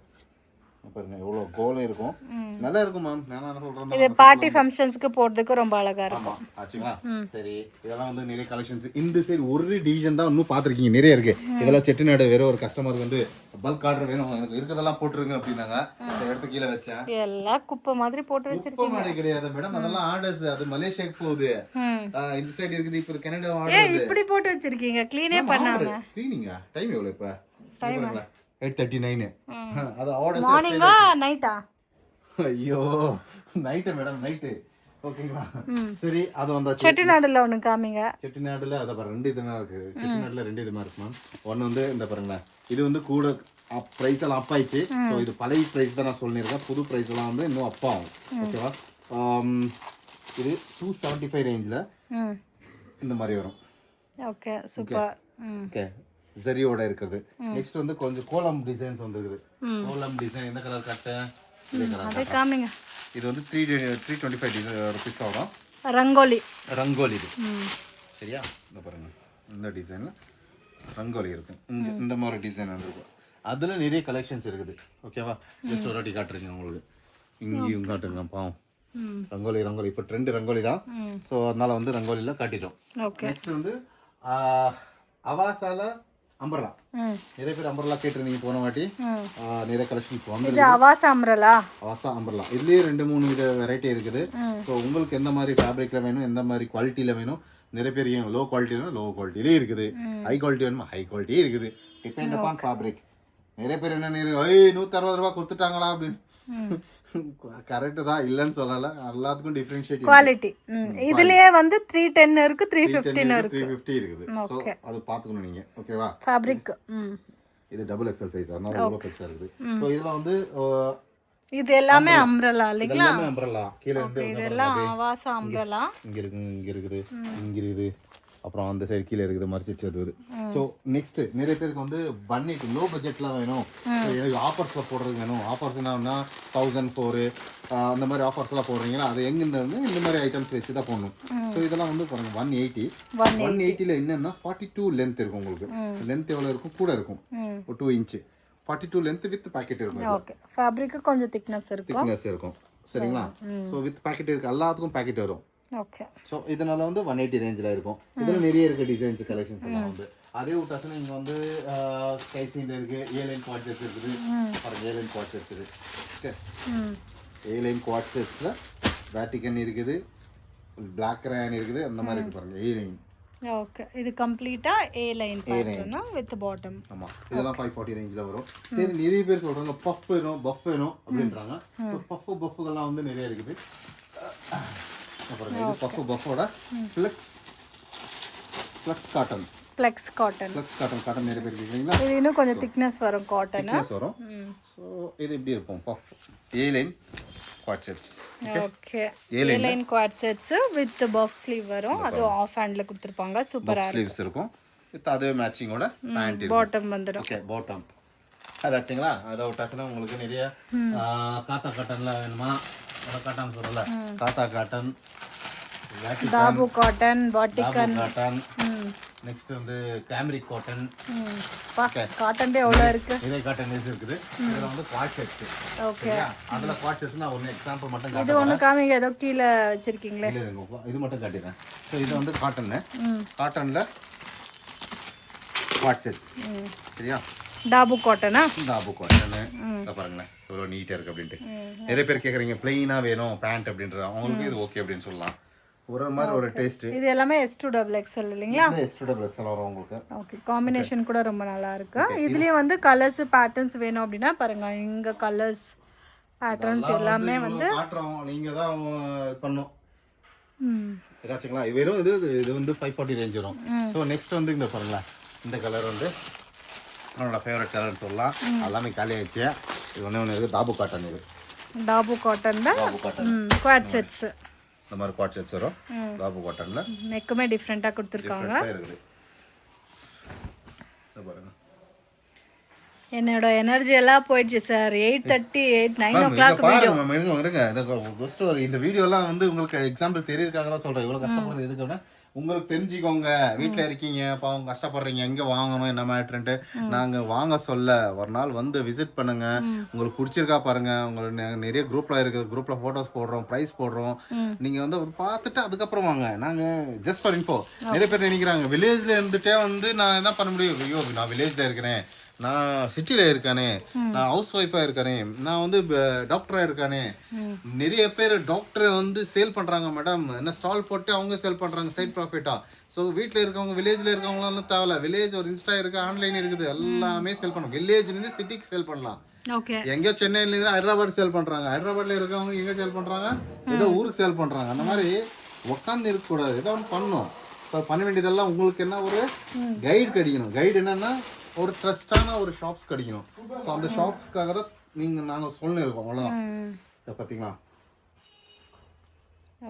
பாருங்க எவ்வளவு கோல இருக்கும். நல்லா இருக்கும் மேம். நான் என்ன சொல்றேன், இது பார்ட்டி ஃபங்க்ஷன்ஸ்க்கு போடுறதுக்கு ரொம்ப அழகா இருக்கும். ஆச்சுங்களா? சரி இதெல்லாம் வந்து நிறைய கலெக்ஷன்ஸ். இந்த சைடு ஒரு டிவிஷன் தான் இன்னும் பாத்திருக்கீங்க, நிறைய இருக்கு. இதெல்லாம் செட்டிநாடு வேற ஒரு கஸ்டமருக்கு வந்து பல்க் ஆர்டர் வேணும், எனக்கு இருக்கதெல்லாம் போட்டுருங்க அப்படின்னாங்க. அந்த இடத்து கீழே வச்சேன். எல்லாம் குப்பை மாதிரி போட்டு வச்சிருக்கீங்க. குப்பை மாதிரி கிடையாது மேடம், அதெல்லாம் ஆர்டர்ஸ். அது மலேசியாக்கு போகுது. இந்த சைடு இருக்குது. இப்போ கனடா ஆர்டர். இப்படி போட்டு வச்சிருக்கீங்க, க்ளீனே பண்ணாம. க்ளீனிங்கா? டைம் எவ்வளவு இப்ப? டைம் 8:39. அது ஆர்டர் மார்னிங்கா நைட்டா? ஐயோ நைட் மேடம், நைட். ஓகேங்களா? சரி அது வந்தாச்சு. செட்டிநாடுல ஒன்னு காமிங்க. செட்டிநாடுல அத பாருங்க 2 இதுமா இருக்கு. செட்டிநாடுல 2 இதுமா இருக்கு மேம். ஒன்னு வந்து இந்த பாருங்க, இது வந்து கூட பிரைஸ் எல்லாம் அப் ஆயிடுச்சு. சோ இது பழைய பிரைஸ் தான் நான் சொல்லிருக்கேன். புது பிரைஸ் எல்லாம் வந்து இன்னும் அப் ஆகும். ஓகேவா? இது 275 ரேஞ்சில இந்த மாதிரி வரும். Okay super. ஓகே ஜரியோட இருக்குது. நெக்ஸ்ட் வந்து கொஞ்சம் கோலம் டிசைன்ஸ் வந்துருக்குது. கோலம் டிசைன் எந்த கலர் காட்டேன்? அதே காமிங்க. இது வந்து 325 ரூபீஸ் வரும். ரங்கோலி இது. சரியா? இந்த பாருங்க இந்த டிசைன்ல ரங்கோலி இருக்கு. இந்த மாதிரி டிசைன் வந்துருக்கு. அதுல நிறைய கலெக்ஷன்ஸ் இருக்குது. ஓகேவா? ஜஸ்ட் ஒரு வாட்டி காட்டுறீங்க உங்களுக்கு. இங்கேயும் காட்டுங்க பாவம். ரங்கோலி இப்போ ட்ரெண்ட் ரங்கோலி தான். ஸோ அதனால வந்து ரங்கோலியில் காட்டிட்டோம். நெக்ஸ்ட் வந்து அவாசால அம்பர்லா. நிறைய பேர் அம்பர்லா கேட்டிருந்தீங்க போன வாட்டி. நிறைய கலெக்ஷன்ஸ் வந்து அவாசா அம்பர்லா. இதுலயே 2-3 வித வெரைட்டி இருக்குது. ஸோ உங்களுக்கு எந்த மாதிரி ஃபேப்ரிக்ல வேணும், எந்த மாதிரி குவாலிட்டியில வேணும். நிறைய பேர் லோ குவாலிட்டி வேணும், லோ குவாலிட்டிலே இருக்குது. ஹை குவாலிட்டி வேணுமா, ஹை குவாலிட்டியே இருக்குது. Depend upon fabric. நிறைய பேர் என்ன 160 ரூபா கொடுத்துட்டாங்களா அப்படின்னு. கரெக்ட் தான், இல்லன்னு சொல்லல. எல்லாத்துக்கும் டிஃபரன்ஷியேட் குவாலிட்டி. இதுலயே வந்து 310 இருக்கு, 315 இருக்கு, 350 இருக்குது. சோ அது பாத்துக்கணும் நீங்க. ஓகேவா? ஃபேப்ரிக் இது டபுள் எக்ஸல் சைஸ், அதனால இவ்வளவு பெருசா இருக்குது. சோ இதுல வந்து இது எல்லாமே அம்ப்ரெல்லா இல்லைங்களா? எல்லாமே அம்ப்ரெல்லா. கீழ இருந்து இதெல்லாம் ஆவாசா அம்ப்ரெல்லா. இங்க இருக்குது இங்க இருக்குது, அப்புறம் அந்த சைடு கீழே இருக்குது மரிச்சிச்சு அது. ஸோ நெக்ஸ்ட் நிறைய பேருக்கு வந்து பன்னிட்டு லோ பட்ஜெட்லாம் வேணும், எனக்கு ஆஃபர்ஸில் போடுறது வேணும். ஆஃபர்ஸ்னா 1004 அந்த மாதிரி ஆஃபர்ஸ்லாம் போடுறீங்கன்னா அது எங்கேருந்து வந்து இந்த மாதிரி ஐட்டம்ஸ் வச்சு தான் போடணும். ஸோ இதெல்லாம் வந்து பாருங்க 180 என்னன்னா 42 லென்த் இருக்கும். உங்களுக்கு லென்த் எவ்வளோ இருக்கும்? கூட இருக்கும், ஒரு 2 இன்ச்சு 42 லென்த் வித் பாக்கெட் இருக்கும். ஓகே, ஃபேப்ரிக் கொஞ்சம் திக்னஸ் இருக்கும். சரிங்களா? ஸோ வித் பாக்கெட் இருக்கு, எல்லாத்துக்கும் பாக்கெட் வரும். ஓகே. ஸோ இதனால வந்து 180 ரேஞ்சில் இருக்கும். இதில் நிறைய இருக்குது டிசைன்ஸ் கலெக்ஷன்ஸ் எல்லாம் வந்து. அதே விட்டாச்சுன்னா இங்கே வந்து கைசியில் இருக்குது, ஏலைன் குவாட் செட்ஸ் இருக்குது. பாருங்க ஏலைன் குவாட் செட்ஸ் இருக்குது. ஓகே, ஏலைன் குவாட் செட்ஸில் வேட்டிகன் இருக்குது, பிளாக் ரேன் இருக்குது, அந்த மாதிரி இருக்குது பாருங்க ஏலைன். ஓகே, இது கம்ப்ளீட்டா ஏ லைன் பேட்டர்ன் வித் பாட்டம். ஆமா, இதெல்லாம் 540 ரேஞ்சில் வரும். சரி, நிறைய பேர் சொல்றாங்க பஃப் வேணும் அப்படின்றாங்க. ஸோ பஃப்புகள்லாம் வந்து நிறைய இருக்குது. அப்புறம் இது பஃபோட ஃப்ளெக்ஸ் காட்டன் நிறைய பேர் கேக்குறீங்களா? இது இன்னும் கொஞ்சம் திக்னஸ் வரும், காட்டன் வரும். ஸோ இது இப்படி இருக்கும் puff A line co-ord sets. Okay, A line co-ord sets with puff sleeve வரும். அது ஆஃப் ஹேண்ட்ல கொடுத்திருப்பாங்க. சூப்பரா இருக்கும். ஸ்லீவ்ஸ் இருக்கும் வித் அதே மேட்சிங்கோட பேண்ட் இருக்கும். பாட்டம் வந்துரும். ஓகே, பாட்டம் அதாச்சுங்களா? அதை விட்டாச்சுன்னா உங்களுக்கு நிறைய காத்தா காட்டன்ல வேணுமா? காட்டன் சொல்லல, காத்தா காட்டன், டாபு காட்டன், வாட்டிகன் காட்டன், நெக்ஸ்ட் வந்து கேமரிக் காட்டன். காட்டன்ல எவ்வளவு இருக்கு? இதே காட்டன் இருக்குது. இதுல வந்து குவாட் செட்ஸ். ஓகே, அதுல குவாட் செட்ஸ் நான் ஒரு எக்ஸாம்பிள் மட்டும் காட்டுறேன். இது ஒன்னு காமிங்க, ஏதோ கீழ வச்சிருக்கீங்களே. இது மட்டும் காட்டிறேன். சோ இது வந்து காட்டன்ல குவாட் செட்ஸ். சரியா? டாபு காட்டனா? டாபு காட்டன். பாருங்களேன் எவ்வளவு நீட்டா இருக்கு அப்படின்ட்டு. நிறைய பேர் கேக்குறீங்க பிளைனா வேணும் பேண்ட் அப்படின்றது, அவங்களுக்கு இது ஓகே அப்படின்னு சொல்லலாம். ஒரு மாதிரி ஒரு டேஸ்ட். இது எல்லாமே S2XL இல்லீங்களா? S2XL வரும் உங்களுக்கு. ஓகே, காம்பினேஷன் கூட ரொம்ப நல்லா இருக்கு. இதுலயே வந்து கலர்ஸ் பேட்டர்ன்ஸ் வேணும் அப்படினா பாருங்க, இங்க கலர்ஸ் பேட்டர்ன்ஸ் எல்லாமே வந்து காட்றோம், நீங்க தான் பண்ணனும். ஏதாச்சுங்களா? வெறும் இது வந்து 540 ரேஞ்ச் வரும். சோ நெக்ஸ்ட் வந்து இந்த பாருங்க, இந்த கலர் வந்து என்னோட ஃபேவரட் கலர்னு சொல்லலாம். எல்லாமே காலி ஆயிடுச்சு. இது ஒண்ணே இருக்கு, டாபு காட்டன். இது டாபு காட்டன் தான் குவாட் செட்ஸ். இந்த மாதிரி குவாட் செட்ஸ் வரும் டாபு காட்டன்ல. நெக்குமே டிஃபரெண்டா கொடுத்திருக்காங்க. என்னோட எனர்ஜி எல்லாம் போயிடுச்சு சார். 8:30 9 o'clock video. இந்த வீடியோ எல்லாம் வந்து உங்களுக்கு எக்ஸாம்பிள் தெரியறதுக்காக தான் சொல்றேன். இவ்வளவு கஷ்டப்படுறது எதுக்குன்னா உங்களுக்கு தெரிஞ்சுக்கோங்க. வீட்டுல இருக்கீங்க, பாவம் கஷ்டப்படுறீங்க, எங்க வாங்கணும் என்ன மேட்ருன்ட்டு நாங்க வாங்க சொல்ல ஒரு நாள் வந்து விசிட் பண்ணுங்க. உங்களுக்கு பிடிச்சிருக்கா பாருங்க. உங்களுக்கு நிறைய குரூப்ல இருக்குது, குரூப்ல போட்டோஸ் போடுறோம், பிரைஸ் போடுறோம். நீங்க வந்து பார்த்துட்டு அதுக்கப்புறம் வாங்க. நாங்க ஜஸ்ட் ஃபார் இன்ஃபோ. நிறைய பேர் நினைக்கிறாங்க வில்லேஜ்ல இருந்துட்டே வந்து நான் என்ன பண்ண முடியும், ஐயோ நான் வில்லேஜ்ல இருக்கிறேன், நான் சிட்டியில் இருக்கானே, நான் ஹவுஸ் ஒய்ஃபாக இருக்கானே, நான் வந்து டாக்டராக இருக்கானே. நிறைய பேர் டாக்டரை வந்து சேல் பண்ணுறாங்க மேடம், என்ன ஸ்டால் போட்டு அவங்க சேல் பண்ணுறாங்க சைட் ப்ராஃபிட்டா. ஸோ வீட்டில் இருக்கவங்க வில்லேஜில் இருக்கவங்களாம் தேவையில்ல. வில்லேஜ் ஒரு இன்ஸ்டா இருக்குது, ஆன்லைன் இருக்குது, எல்லாமே சேல் பண்ணலாம். வில்லேஜ்லேருந்து சிட்டிக்கு சேல் பண்ணலாம். எங்கேயோ சென்னையிலேருந்து ஹைதராபாத் சேல் பண்ணுறாங்க, ஹைதராபாத்தில் இருக்கவங்க எங்கே சேல் பண்ணுறாங்க, ஏதோ ஊருக்கு சேல் பண்ணுறாங்க. அந்த மாதிரி உட்காந்து இருக்கக்கூடாது, ஏதோ ஒன்று பண்ணணும். பண்ண வேண்டியதெல்லாம் உங்களுக்கு என்ன, ஒரு கைடு கிடைக்கணும். கைடு என்னன்னா ஒரு ட்ரஸ்டான ஒரு ஷாப்ஸ் கிடைக்கணும். ஸோ அந்த ஷாப்ஸ்க்காக தான் நாங்கள் சொல்லி இருக்கோம். அவ்வளோதான். இதை பார்த்தீங்களா?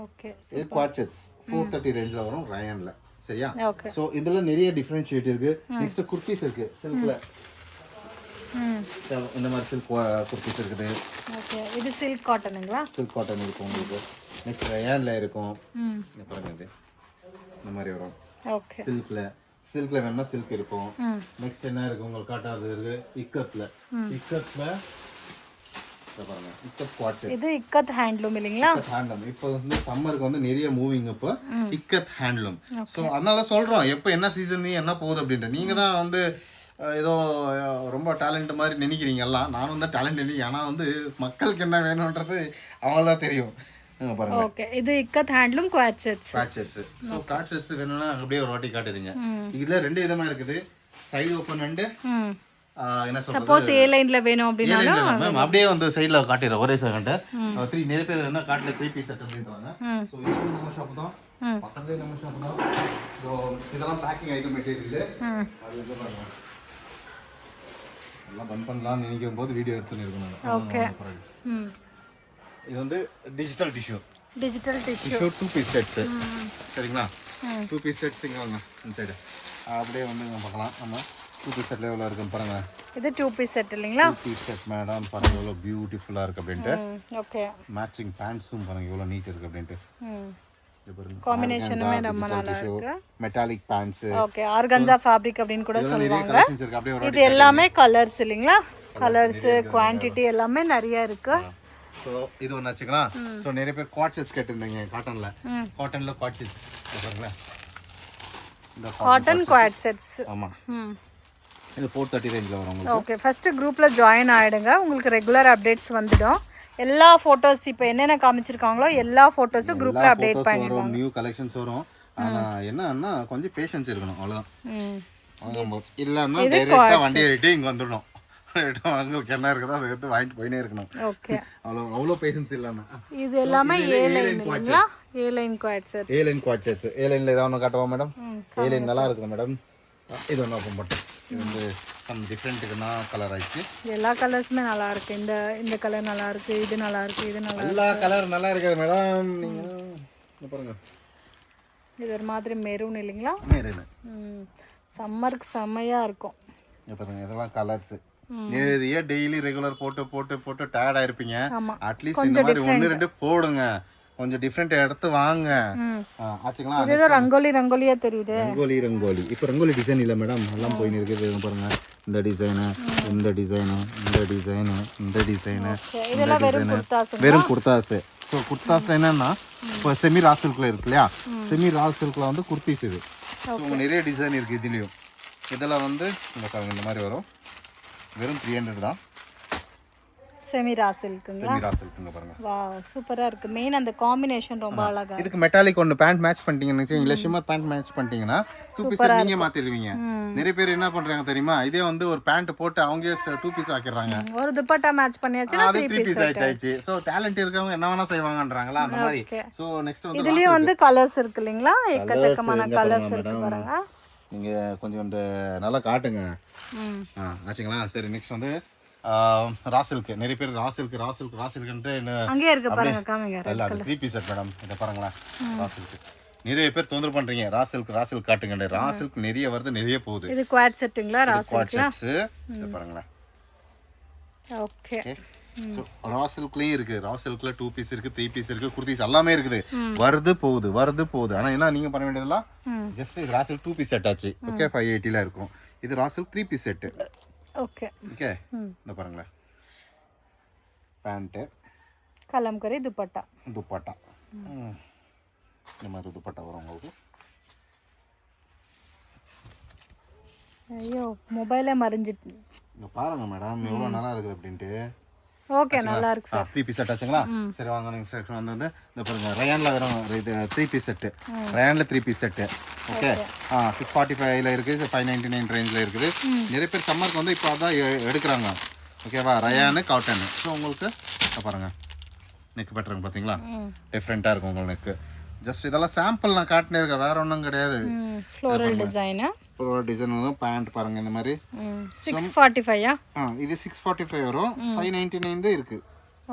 ஓகே, இது குவாட் செட்ஸ் 430 ரேஞ்சில் வரும் ரயான்ல. சரியா? ஸோ இதில் நிறைய டிஃப்ரென்ஷியேட் இருக்கு. நெக்ஸ்ட் குர்த்திஸ் இருக்கு சில்க்ல. இந்த மாதிரி சில்க் குர்த்திஸ் இருக்குது. ஓகே, இது சில்க் காட்டனுங்களா? சில்க் காட்டன் இருக்கும் உங்களுக்கு. நெக்ஸ்ட் ரயான்ல இருக்கும். பாருங்க இது இந்த மாதிரி வரும். ஓகே, சில்க்ல வேணா சில்க் இருக்கும். நெக்ஸ்ட் என்ன இருக்கு உங்களுக்கு காட்டாது இருக்கு, இக்கத்ல பாருங்க, இக்கத் குவாட் செட்ஸ். இது இக்கத் ஹேண்ட்லூம் இல்லீங்களா? ஹேண்ட்லூம். இப்போ வந்து சம்மருக்கு வந்து நிறைய மூவிங் இப்போ இக்கத் ஹேண்ட்லூம். ஸோ அதனால சொல்றோம் எப்போ என்ன சீசன் என்ன போகுது அப்படின்ட்டு. நீங்க தான் வந்து ஏதோ ரொம்ப டேலண்ட் மாதிரி நினைக்கிறீங்க. எல்லாம் நானும் தான் டேலண்ட் நினைக்கிறேன். ஆனால் வந்து மக்களுக்கு என்ன வேணும்ன்றது அவங்களாம் தெரியும். பாருங்க. ஓகே, இது ikat handloom quad sets. So quad sets வேணும்னா அப்படியே ஒரு வாட்டி காட்டுறீங்க. இதுல ரெண்டு விதமா இருக்குது, சைடு ஓபன் அண்ட் என்ன சொல்றது, சப்போஸ் ஏ லைன்ல வேணும் அப்படினாலும் மேம் அப்படியே வந்து சைடுல காட்டிர ஒரே செகண்ட். 3 நிறைய பேர் என்ன காட்ல 3 பீஸ் செட் அப்படின்றாங்க. சோ இது நம்ம ஷாப் தான், பக்கத்துல நம்ம ஷாப் தான். சோ இதெல்லாம் பேக்கிங் ஐட்டம் மெட்டீரியல். அது இது பாருங்க, எல்லாம் பன் பண்ணலாம்னு நினைக்கும் போது வீடியோ எடுத்துன்னு இருக்கணும். ஓகே, இது வந்து digital tissue digital tissue tissue 2 piece sets சரிங்களா 2 பீஸ் செட்ஸ் இங்க வாங்க இந்த சைடு அப்படியே வந்து நம்ம பார்க்கலாம் நம்ம 2 பீஸ் செட்ல எவ்வளவு இருக்குன்னு பாருங்க இது 2 பீஸ் செட் இல்லீங்களா 2 பீஸ் செட் மேடம் பாருங்க எவ்வளவு பியூட்டிஃபுல்லா இருக்கு அப்படினு ஓகே மேட்சிங் பேண்ட்ஸும் பாருங்க எவ்வளவு நீட் இருக்கு அப்படினு இது பாருங்க காம்பினேஷனுமே ரொம்ப நல்லா இருக்கு metallic pants okay organza fabric அப்படினு கூட சொல்லுவாங்க கலெக்ஷன்ஸ் இருக்கு அப்படியே ஒரு இது எல்லாமே கலர்ஸ் இல்லீங்களா கலர்ஸ் குவாண்டிட்டி எல்லாமே நிறைய இருக்கு சோ இது ஒண்ணு வச்சுக்கலாம் சோ நிறைய பேர் குவாட் செட்ஸ் கேட்டிருந்தீங்க காட்டன்ல குவாட் செட்ஸ் பாருங்க இந்த காட்டன் குவாட் செட்ஸ் ஆமா இது 430 ரேஞ்சில வரும் உங்களுக்கு ஓகே ஃபர்ஸ்ட் குரூப்ல ஜாயின் ஆயிடுங்க உங்களுக்கு ரெகுலர் அப்டேட்ஸ் வந்துடும் எல்லா போட்டோஸ் இப்போ என்னென்ன காமிச்சிருக்காங்களோ எல்லா போட்டோஸும் குரூப்ல அப்டேட் பண்ணிடுவாங்க நியூ கலெக்ஷன்ஸ் வரும் ஆனா என்னன்னா கொஞ்சம் பேஷன்ஸ் இருக்கணும் அவ்வளவுதான் இல்லன்னா டைரக்டா வண்டி ஏறிட்டு இங்க வந்துடணும் உங்களுக்கு என்ன இருக்குதோ அதை எடுத்து வாங்கிட்டு போயினே இருக்கணும் ஓகே அவ்வளோ பேஷன்ஸ் இல்லைன்னா இது எல்லாமே ஏ லைன் இல்லைங்களா A line co-ord set A line co-ord sets A லைன்ல ஏதாவது ஒன்று காட்டுவா மேடம் ஏ லைன் நல்லா இருக்குது மேடம் இது ஒன்று ஓப்பன் பண்ணிட்டேன் இது வந்து சம் டிஃப்ரெண்ட்டுக்குன்னா கலர் ஆயிடுச்சு எல்லா கலர்ஸுமே நல்லா இருக்கு இந்த கலர் நல்லா இருக்கு இது நல்லா இருக்கு இது நல்லா எல்லா கலர் நல்லா இருக்குது மேடம் நீங்கள் பாருங்க இது ஒரு மாதிரி மெரூன் இல்லைங்களா மெரூன் சம்மருக்கு செம்மையா இருக்கும் பாருங்க இதெல்லாம் கலர்ஸ் நிறைய டெய்லி ரெகுலர் போட்டு போட்டு போட்டு டயர்ட் ஆயிருப்பீங்க அட்லீஸ்ட் இந்த மாதிரி ஒன்று ரெண்டு போடுங்க கொஞ்சம் டிஃப்ரெண்ட் எடுத்து வாங்க ஆச்சுங்களா இது ரங்கோலியா தெரியுது ரங்கோலி இப்போ ரங்கோலி டிசைன் இல்லை மேடம் எல்லாம் போயின்னு இருக்குது பாருங்க இந்த டிசைனு இந்த டிசைனு இந்த டிசைனு இந்த டிசைனு இதெல்லாம் வெறும் குர்தாஸ் ஸோ குர்தாஸ் என்னன்னா இப்போ செமி ரா சில்க்ல இருக்கு இல்லையா செமி ரா சில்க்ல வந்து குர்த்திஸ் இது ஸோ நிறைய டிசைன் இருக்கு இதுலயும் இதெல்லாம் வந்து இந்த மாதிரி வரும் வெறும் 300 தான் செமி ரா சில்க்குங்களா செமி ரா சில்க்குங்க பாருங்க வாவ் சூப்பரா இருக்கு மெயின் அந்த காம்பினேஷன் ரொம்ப அழகா இதுக்கு மெட்டாலிக் ஒன்னு பேண்ட் மேட்ச் பண்ணிட்டீங்கன்னு வெச்சீங்க இல்ல ஷிம்மர் பேண்ட் மேட்ச் பண்ணிட்டீங்கன்னா 2 பீஸ் நீங்க மாத்திடுவீங்க நிறைய பேர் என்ன பண்றாங்க தெரியுமா இதே வந்து ஒரு பேண்ட் போட்டு அவங்க 2 பீஸ் ஆக்கிடுறாங்க ஒரு துப்பட்டா மேட்ச் பண்ணியாச்சுனா 3 பீஸ் ஆயிடுச்சு சோ டாலன்ட் இருக்கவங்க என்ன வேணா செய்வாங்கன்றாங்களா அந்த மாதிரி சோ நெக்ஸ்ட் வந்து இதுலயும் வந்து கலர்ஸ் இருக்கு இல்லீங்களா எக்கச்சக்கமான கலர்ஸ் இருக்கு பாருங்க நீங்க கொஞ்சம் இந்த நல்லா காட்டுங்க ஆச்சுங்களா சரி நெக்ஸ்ட் வந்து ராசில்க்கு நிறைய பேர் ராசில்க்குன்ட்டு அங்கே இருக்கு பாருங்க காமிங்க இல்ல அது 3 பீஸ் செட் மேடம் இத பாருங்களா ராசில்க்கு நிறைய பேர் தொந்தரவு பண்றீங்க ராசில்க்கு காட்டுங்க ராசில்க்கு நிறைய வருது நிறைய போகுது இது குவாட் செட்டுங்களா ராசில்க்ல இத பாருங்களா ஓகே சோ ராசில்க்லயும் இருக்கு ராசில்க்ல 2 பீஸ் இருக்கு 3 பீஸ் இருக்கு குர்தீஸ் எல்லாமே இருக்குது வருது போகுது ஆனா என்ன நீங்க பண்ண வேண்டியதெல்லாம் ஜஸ்ட் இது ராசில்க் 2 பீஸ் செட் ஆச்சு ஓகே 580 ல இருக்கும் இது ராசில்க் 3 பீஸ் செட் ஓகே இந்த பாருங்களேன் பேண்ட் கலம்கரி துப்பட்டா இந்த மாதிரி துப்பட்டா வரும் உங்களுக்கு ஐயோ மொபைலே மறைஞ்சிட்டு இங்க பாருங்க மேடம் எவ்வளவு நல்லா இருக்குது அப்படின்ட்டு ஓகே நல்லா இருக்கு சார் 3 பீஸ் செட் ஆச்சுங்களா சரி வாங்க நெக்ஸ்ட் செக்ஷன் வந்து இந்த பாருங்க ரயான்ல வரும் இது 3 பீஸ் செட் ரயான்ல 3 பீஸ் செட் ஓகே 645 ல இருக்கு 599 ரேஞ்ச்ல இருக்குது நிறைய பேர் சம்மருக்கு வந்து இப்போ அதான் எடுக்கிறாங்க ஓகேவா ரயான் காட்டன் ஸோ உங்களுக்கு பாருங்க நெக் பேட்டர்ன் பாத்தீங்களா டிஃப்ரெண்டா இருக்கும் உங்களுக்கு நெக் ஜஸ்ட் இதெல்லாம் சாம்பிள் நான் காட்டினே இருக்கேன் வேற ஒன்றும் கிடையாது ஃப்ளோரல் டிசைனா ஃப்ளோரல் டிசைன் வந்து பேண்ட் பாருங்க இந்த மாதிரி 645 இது 645 வரும் 599 தான் இருக்கு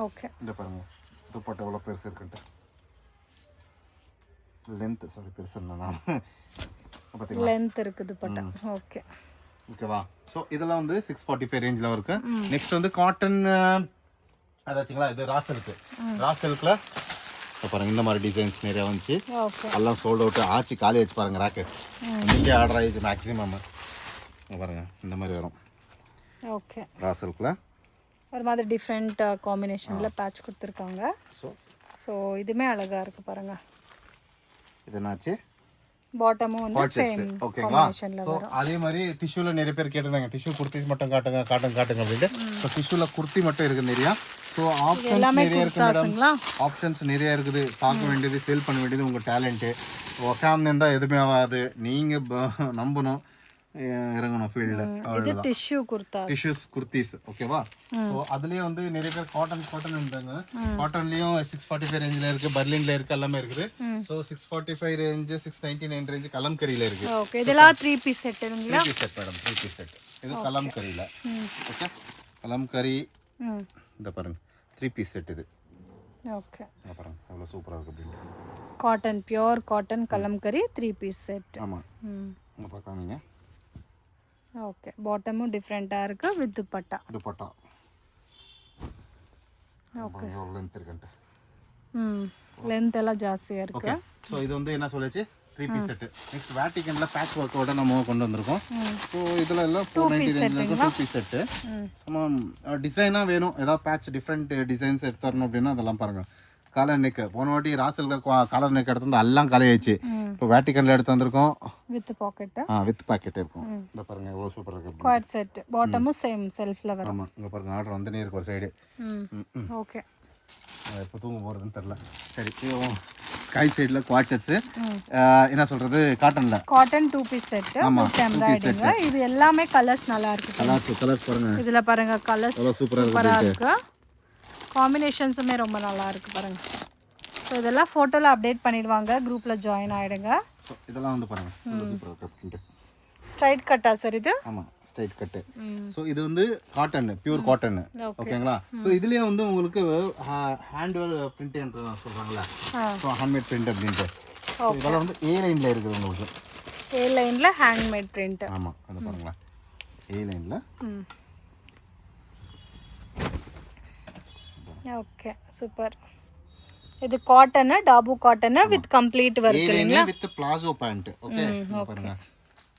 ஓகே இந்த பாருங்க துப்பட்டா எவ்வளவு பெருசு இருக்குன்ட்டு லென்த் சாரி பெருசு இல்ல நான் பாத்தீங்களா லென்த் இருக்கு துப்பட்டா ஓகே ஓகேவா சோ இதெல்லாம் வந்து 645 ரேஞ்ச்ல இருக்கு நெக்ஸ்ட் வந்து காட்டன் அதாச்சுங்களா இது ராசல்க்ல பாருங்க இந்த மாதிரி டிசைன்ஸ் நிறைய வந்துச்சு எல்லாம் சோல்ட் அவுட் ஆச்சு காலி ஆச்சு பாருங்க ராக்கு நீங்க ஆர்டர் ஆயிடுச்சு மேக்ஸிமம் பாருங்க இந்த மாதிரி வரும் ஓகே ராசல்க்ல ஒரு மாதிரி டிஃப்ரெண்ட் காம்பினேஷன்ல பேட்ச் கொடுத்துருக்காங்க ஸோ இதுமே அழகா இருக்கு பாருங்க இது என்னாச்சு பாட்டமும் வந்து சேம் ஓகேங்களா சோ அதே மாதிரி டிஷ்யூல நிறைய பேர் கேட்டிருந்தாங்க டிஷ்யூ குர்த்திஸ் மட்டும் காட்டுங்க அப்படின்ட்டு ஸோ டிஷ்யூல குர்த்தி மட்டும் இருக்கு நிறையா ஸோ ஆப்ஷன்ஸ் நிறைய இருக்கு மேடம் ஆப்ஷன்ஸ் நிறைய இருக்குது பார்க்க வேண்டியது சேல் பண்ண வேண்டியது உங்க டேலண்ட்டு உட்காந்து இருந்தால் எதுவுமே ஆகாது நீங்க நம்பணும் இறங்கணும் ஃபீல்டில் இது டிஷ்யூ குர்தா டிஷ்யூஸ் குர்த்திஸ் ஓகேவா ஸோ அதுலேயே வந்து நிறைய பேர் காட்டன் இருந்தாங்க காட்டன்லேயும் 645 ரேஞ்சில் இருக்குது பர்லின்ல இருக்குது எல்லாமே இருக்குது ஸோ 645 ரேஞ்சு 699 ரேஞ்சு கலம்கரியில் இருக்குது ஓகே இதெல்லாம் 3 பீஸ் செட்டுங்களா 3 piece set madam 3 piece set இது கலம்கரியில் ஓகே கலம்கரி இந்த பாருங்க 3 பீஸ் செட் இது ஓகே பாருங்க எவ்வளோ சூப்பராக இருக்குது அப்படின்ட்டு. Cotton pure cotton kalamkari 3 piece set. ஆமாம் இங்கே பார்க்காமீங்க. ஓகே பாட்டமும் டிஃப்ரெண்ட்டாக இருக்குது வித் துப்பட்டா. துப்பட்டா ஓகே எவ்வளோ லென்த் இருக்குன்ட்டு. லென்த் எல்லாம் ஜாஸ்தியாக இருக்கு. ஸோ இது வந்து என்ன சொல்லிச்சு 3 பீஸ் செட்டு. நெக்ஸ்ட் வேட்டிக்கன்ல பேட்ச் ஒர்க்கோட நம்ம கொண்டு வந்திருக்கோம். ஸோ இதில் எல்லாம் 499 2 பீஸ் செட்டு. சும்மா டிசைனாக வேணும் ஏதாவது பேட்ச் டிஃப்ரெண்ட் டிசைன்ஸ் எடுத்து தரணும் அப்படின்னா அதெல்லாம் பாருங்கள். காலர் நெக்கு போன வாட்டி ராசல் காலர் நெக் எடுத்து வந்து எல்லாம் காலையாச்சு. இப்போ வேட்டிக்கன்ல எடுத்து வந்திருக்கோம் வித் பாக்கெட். வித் பாக்கெட் இருக்கும். இந்த பாருங்க எவ்வளோ சூப்பராக இருக்கு. குவாட் செட் பாட்டமும் சேம் செல்ஃப்ல வரும். ஆமாம் இங்கே பாருங்க ஆர்டர் வந்துனே இருக்கு ஒரு சைடு. ஓகே எப்போ தூங்க போகிறதுன்னு தெரில. சரி ஸ்கை சைடில் குவாட் செட்ஸு என்ன சொல்கிறது காட்டனில் காட்டன் 2 பீஸ் செட். ஆமாம் எம்ப்ராய்டிங்க. இது எல்லாமே கலர்ஸ் நல்லா இருக்கு. கலர்ஸ் பாருங்க. இதில் பாருங்க கலர்ஸ் எவ்வளோ சூப்பராக இருக்கு. காம்பினேஷன்ஸுமே ரொம்ப நல்லா இருக்கு பாருங்க. ஸோ இதெல்லாம் ஃபோட்டோவில் அப்டேட் பண்ணிடுவாங்க. குரூப்பில் ஜாயின் ஆகிடுங்க. இதெல்லாம் வந்து பாருங்க சூப்பராக இருக்கு. ஸ்ட்ரைட் கட்டா சார் இது? ஆமாம் ஸ்ட்ரைட் கட்டு. ஸோ இது வந்து காட்டன் பியூர் காட்டன் ஓகேங்களா. ஸோ இதுலேயே வந்து உங்களுக்கு ஹேண்ட்வேர் பிரிண்ட்ன்ற சொல்கிறாங்களா. ஸோ ஹேண்ட்மேட் பிரிண்ட் அப்படின்ட்டு. இதெல்லாம் வந்து ஏ லைனில் இருக்குது உங்களுக்கு. ஏ லைனில் ஹேண்ட்மேட் பிரிண்ட். ஆமாம் அதை பாருங்களா ஏ லைனில். Okay super. இது cotton Dabu cotton with complete work இல்லைங்களா வித் பிளாசோ பேண்ட். ஓகே பாருங்க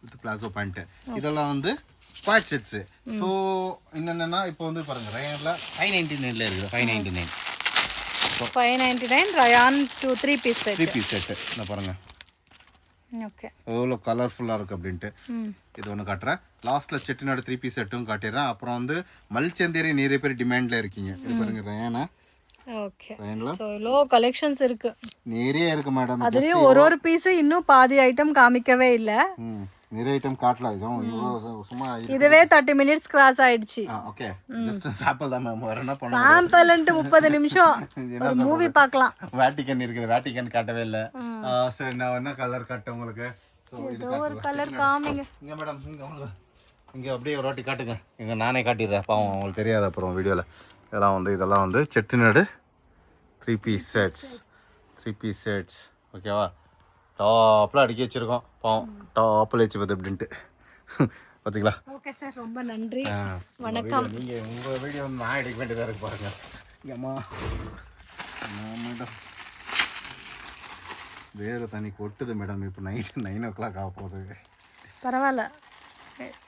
வித் பிளாசோ பேண்ட். இதெல்லாம் வந்து ஸ்குவாட் செட்ஸ். ஸோ என்னென்னா இப்போ வந்து பாருங்க ரயான்ல 599 இருக்குது. 599 rayon 3 piece set. 3 piece set இந்த பாருங்க. ஓகே எவ்வளோ கலர்ஃபுல்லாக இருக்குது அப்படின்ட்டு. இது ஒன்று காட்டுறேன். லாஸ்ட்டில் செட்டினோட 3 பீஸ் செட்டும் காட்டிடுறேன். அப்புறம் வந்து மல்ச்சந்தேரி நிறைய பேர் டிமாண்டில் இருக்கீங்க. இது பாருங்க ரயானா. ஓகே சோ லோ கலெக்ஷன்ஸ் இருக்கு. நிறைய இருக்கு மேடம். அதுலயும் ஒரு பீஸ் இன்னும் பாதி ஐட்டம் காமிக்கவே இல்ல. நிறைய ஐட்டம் காட்டல. சும்மா இதுவே 30 மினிட்ஸ் கிராஸ் ஆயிடுச்சு. ஓகே ஜஸ்ட் சாம்பிள் தான் மேம். வேற என்ன பண்ணணும். சாம்பிள்ன்ட்டு 30 நிமிஷம் ஒரு மூவி பார்க்கலாம். வேட்டிகன் இருக்குது. வேட்டிகன் காட்டவே இல்ல. சரி நான் என்ன கலர் காட்ட உங்களுக்கு. சோ இது ஒரு கலர் காமிங்க. இங்க மேடம் இங்க அப்படியே ஒரு வாட்டி காட்டுங்க. இங்க நானே காட்டிடுறேன். பாவம் உங்களுக்கு தெரியாது அப்புறம் வீடியோல. இதெல்லாம் வந்து Chettinad 3 piece sets. 3 piece sets ஓகேவா. டாப்பில் அடுக்கி வச்சுருக்கோம். பாவம் டாப்பில் வச்சு பார்த்து அப்படின்ட்டு பார்த்தீங்களா. ஓகே சார் ரொம்ப நன்றி. வணக்கம். நீங்கள் உங்கள் வீடியோ நான் எடுக்க வேண்டியதாக இருக்கு பாருங்கள். ஏம்மா மேடம் வேறு தண்ணி கொட்டுது மேடம். இப்போ நைட்டு 9 o'clock ஆக போகுது. பரவாயில்ல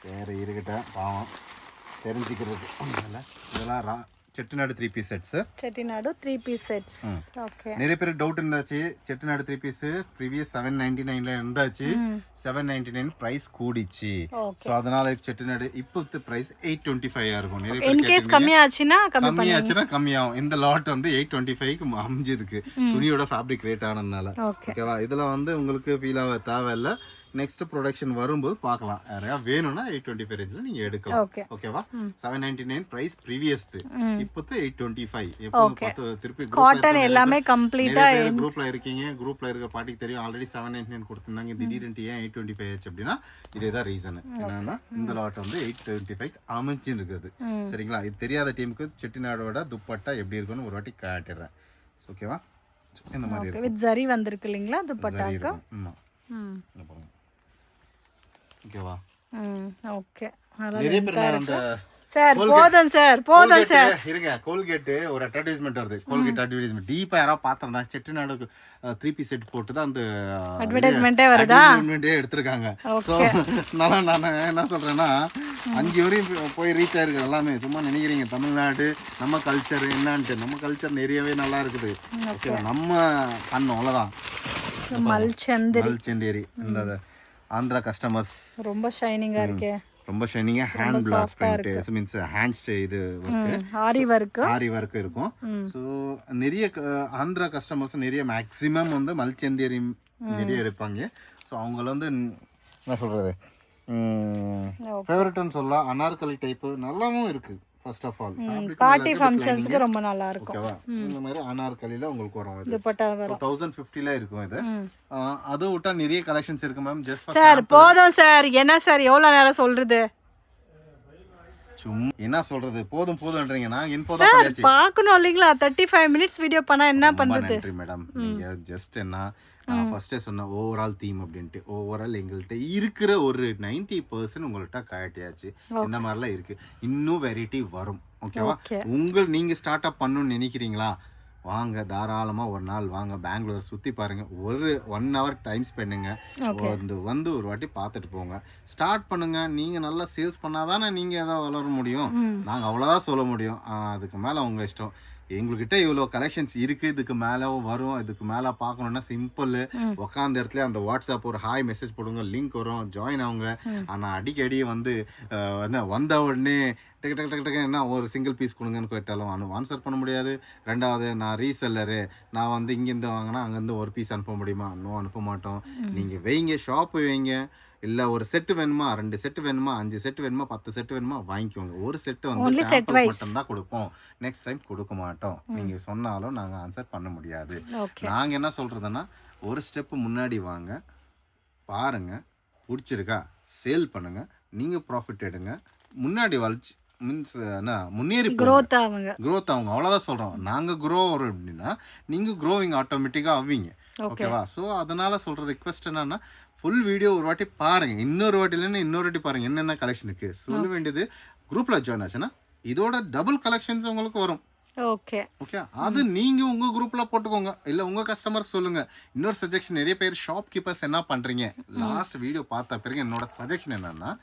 சரி இருக்கட்டும். பாவம் தெரிஞ்சுக்கிறது. இதெல்லாம் Chettinad 3 piece sets. Chettinad 3 piece sets. Okay நிறைய பேர் டவுட் இருந்துச்சு. செட்டிநாடு 3 பீஸ் ப்ரீவியஸ் 799ல இருந்தாச்சு. 799 பிரைஸ் கூடிச்சு. சோ அதனால செட்டிநாடு இப்போ பிரைஸ் 825 இருக்கும். நிறைய பேர் இன்கேஸ் கம்மியாச்சுனா கம்மியாகும். இந்த லாட் வந்து 825க்கு அமைஞ்சிருக்கு. துணியோட ஃபேப்ரிக் ரேட் ஆனதுனால. ஓகேவா. இதெல்லாம் வந்து உங்களுக்கு ஃபீல் ஆக தேவையில்லை. நெக்ஸ்ட் ப்ரொடக்ஷன் வரும்போது பார்க்கலாம். யாரையா வேணும்னா 825 ரேஞ்சில் நீங்கள் எடுக்கலாம். ஓகேவா. 799 பிரைஸ் ப்ரீவியஸ். இப்போ 825. எப்போ திருப்பி காட்டன் எல்லாமே கம்ப்ளீட்டா குரூப்ல இருக்கீங்க. குரூப்ல இருக்க பாட்டிக்கு தெரியும். ஆல்ரெடி 799 கொடுத்துருந்தாங்க. திடீர்னு ஏன் 825 ஆச்சு அப்படின்னா இதேதான் ரீசன். என்னன்னா இந்த லாட் வந்து 825 அமைஞ்சு இருக்குது. சரிங்களா. இது தெரியாத டீமுக்கு செட்டிநாடோட துப்பட்டா எப்படி இருக்குன்னு ஒரு வாட்டி காட்டிடுறேன். ஓகேவா. இந்த மாதிரி இருக்கு. வித் ஜரி வந்திருக்கு இல்லைங்களா துப்பட்டாக்கு. ஆமா ஓகேவா. ஓகே நிறைய பேர் அந்த சார் போதும் சார் போதும் சார் இருங்க. கோல்கேட் ஒரு அட்வர்டைஸ்மெண்ட் வருது. கோல்கேட் அட்வர்டைஸ்மெண்ட் டீப்பா யாரோ பார்த்தா செட்டிநாடு 3 பீஸ் செட் போட்டு தான் அந்த அட்வர்டைஸ்மெண்ட்டே வருதா. அட்வர்டைஸ்மெண்ட்டே எடுத்திருக்காங்க. ஸோ நான் என்ன சொல்றேன்னா 5 வரையும் போய் ரீச் ஆயிருக்கு எல்லாமே. சும்மா நினைக்கிறீங்க தமிழ்நாடு நம்ம கல்ச்சர் என்னன்ட்டு. நம்ம கல்ச்சர் நிறையவே நல்லா இருக்குது. ஓகேவா. நம்ம பண்ணோம் அவ்வளோதான். மல்ச்சந்தேரி இந்த ஆந்திரா கஸ்டமர்ஸ் ரொம்ப ஷைனிங்கா இருக்கே. ரொம்ப ஷைனிங்கா hand block print means hand இது ஆரி வர்க் இருக்கும். ஸோ நிறைய ஆந்திரா கஸ்டமர்ஸ் நிறைய மேக்ஸிமம் வந்து மல்ச்சந்தேரி நிறைய எடுப்பாங்க. ஸோ அவங்கள வந்து என்ன சொல்றது ஃபேவரட்னு சொல்லலாம். அனார்கலி டைப்பு நல்லாவும் இருக்கு. ஃபர்ஸ்ட் ஆஃப் ஆல் பார்ட்டி ஃபங்க்ஷன்ஸ்க்கு ரொம்ப நல்லா இருக்கும். ஓகேவா. இந்த மாதிரி அனார்கலில உங்களுக்கு வரும். இது துப்பட்டா வரும். 1050ல இருக்கும் இது. அது விட்டா நிறைய கலெக்ஷன்ஸ் இருக்கு மேம். ஜஸ்ட் சார் போதும் சார். என்ன சார் எவ்வளவு நேரம் சொல்றது. சும்மா என்ன சொல்றது, போதும் போதும்ன்றீங்க. நான் இன்ஃபோ தான் பண்ணியாச்சு. பார்க்கணும் இல்லைங்களா? 35 மினிட்ஸ் வீடியோ பண்ணா என்ன பண்றது? நன்றி மேடம். நீங்க ஜஸ்ட் என்ன ஃபர்ஸ்டே சொன்ன ஓவரால் தீம் அப்படின்ட்டு, ஓவரால் எங்கள்கிட்ட இருக்கிற ஒரு 90% உங்கள்கிட்ட காட்டியாச்சு. இந்த மாதிரிலாம் இருக்கு, இன்னும் வெரைட்டி வரும். ஓகேவா? நீங்க ஸ்டார்ட் அப் பண்ணணும்னு நினைக்கிறீங்களா? வாங்க, தாராளமாக ஒரு நாள் வாங்க, பெங்களூர் சுற்றி பாருங்கள். ஒரு 1 hour டைம் ஸ்பெண்டுங்க, வந்து ஒரு வாட்டி பார்த்துட்டு போங்க, ஸ்டார்ட் பண்ணுங்க. நீங்கள் நல்லா சேல்ஸ் பண்ணாதானே நீங்கள் எதாவது வளர முடியும். நாங்கள் அவ்வளோதான் சொல்ல முடியும். அதுக்கு மேலே உங்கள் இஷ்டம். எங்ககிட்ட இவ்வளோ கலெக்ஷன்ஸ் இருக்குது, இதுக்கு மேலே வரும். இதுக்கு மேலே பார்க்கணுன்னா சிம்பிள், உட்காந்த இடத்துல அந்த வாட்ஸ்அப் ஒரு ஹாய் மெசேஜ் போடுங்க, லிங்க் வரும், ஜாயின் ஆகுங்க. ஆனால் அடிக்கடி வந்து என்ன வந்த உடனே டக்கு டக்கு டக்கு டக்கு என்ன ஒரு சிங்கிள் பீஸ் கொடுங்கன்னு கேட்டாலும் ஆன்சர் பண்ண முடியாது. ரெண்டாவது, நான் ரீசெல்லரு, நான் வந்து இங்கேருந்து வாங்கினா அங்கேருந்து ஒரு பீஸ் அனுப்ப முடியுமா? இன்னும் அனுப்ப மாட்டோம். நீங்கள் வைங்க, ஷாப்பு வைங்க. இல்லை ஒரு செட்டு வேணுமா, 2 செட்டு வேணுமா, 5 செட்டு வேணுமா, 10 செட்டு வேணுமா வாங்கிக்கோங்க. ஒரு செட்டு வந்து சாம்பிள் மட்டும் தான் கொடுப்போம், நெக்ஸ்ட் டைம் கொடுக்க மாட்டோம். நீங்கள் சொன்னாலும் நாங்கள் ஆன்சர் பண்ண முடியாது. நாங்கள் என்ன சொல்கிறதுன்னா, ஒரு ஸ்டெப்பு முன்னாடி வாங்க, பாருங்க, பிடிச்சிருக்கா சேல் பண்ணுங்க, நீங்கள் ப்ராஃபிட் எடுங்க, முன்னாடி வளர்ச்சி மீன்ஸ் என்ன முன்னேறி க்ரோத் ஆகுங்க, அவ்வளோதான் சொல்கிறோம். நாங்கள் க்ரோ வரோம் அப்படின்னா நீங்கள் க்ரோவிங் ஆட்டோமேட்டிக்காக ஆவீங்க. ஓகேவா? ஸோ அதனால் சொல்கிற ரிக்வெஸ்ட் என்னன்னா, ஃபுல் வீடியோ ஒரு வாட்டி பாருங்கள், இன்னொரு வாட்டி இல்லைன்னா இன்னொரு வாட்டி பாருங்கள், என்னென்ன கலெக்ஷன் இருக்குது. சொல்ல வேண்டியது, குரூப்பில் ஜாயின் ஆச்சுன்னா இதோட டபுள் கலெக்ஷன்ஸ் உங்களுக்கு வரும். ஓகே, அது நீங்கள் உங்கள் குரூப்பில் போட்டுக்கோங்க, இல்லை உங்கள் கஸ்டமர் சொல்லுங்கள். இன்னொரு சஜெக்ஷன், நிறைய பேர் ஷாப் கீப்பர்ஸ் என்ன பண்ணுறீங்க, லாஸ்ட் வீடியோ பார்த்த பிறகு என்னோட சஜெக்ஷன் என்னன்னா,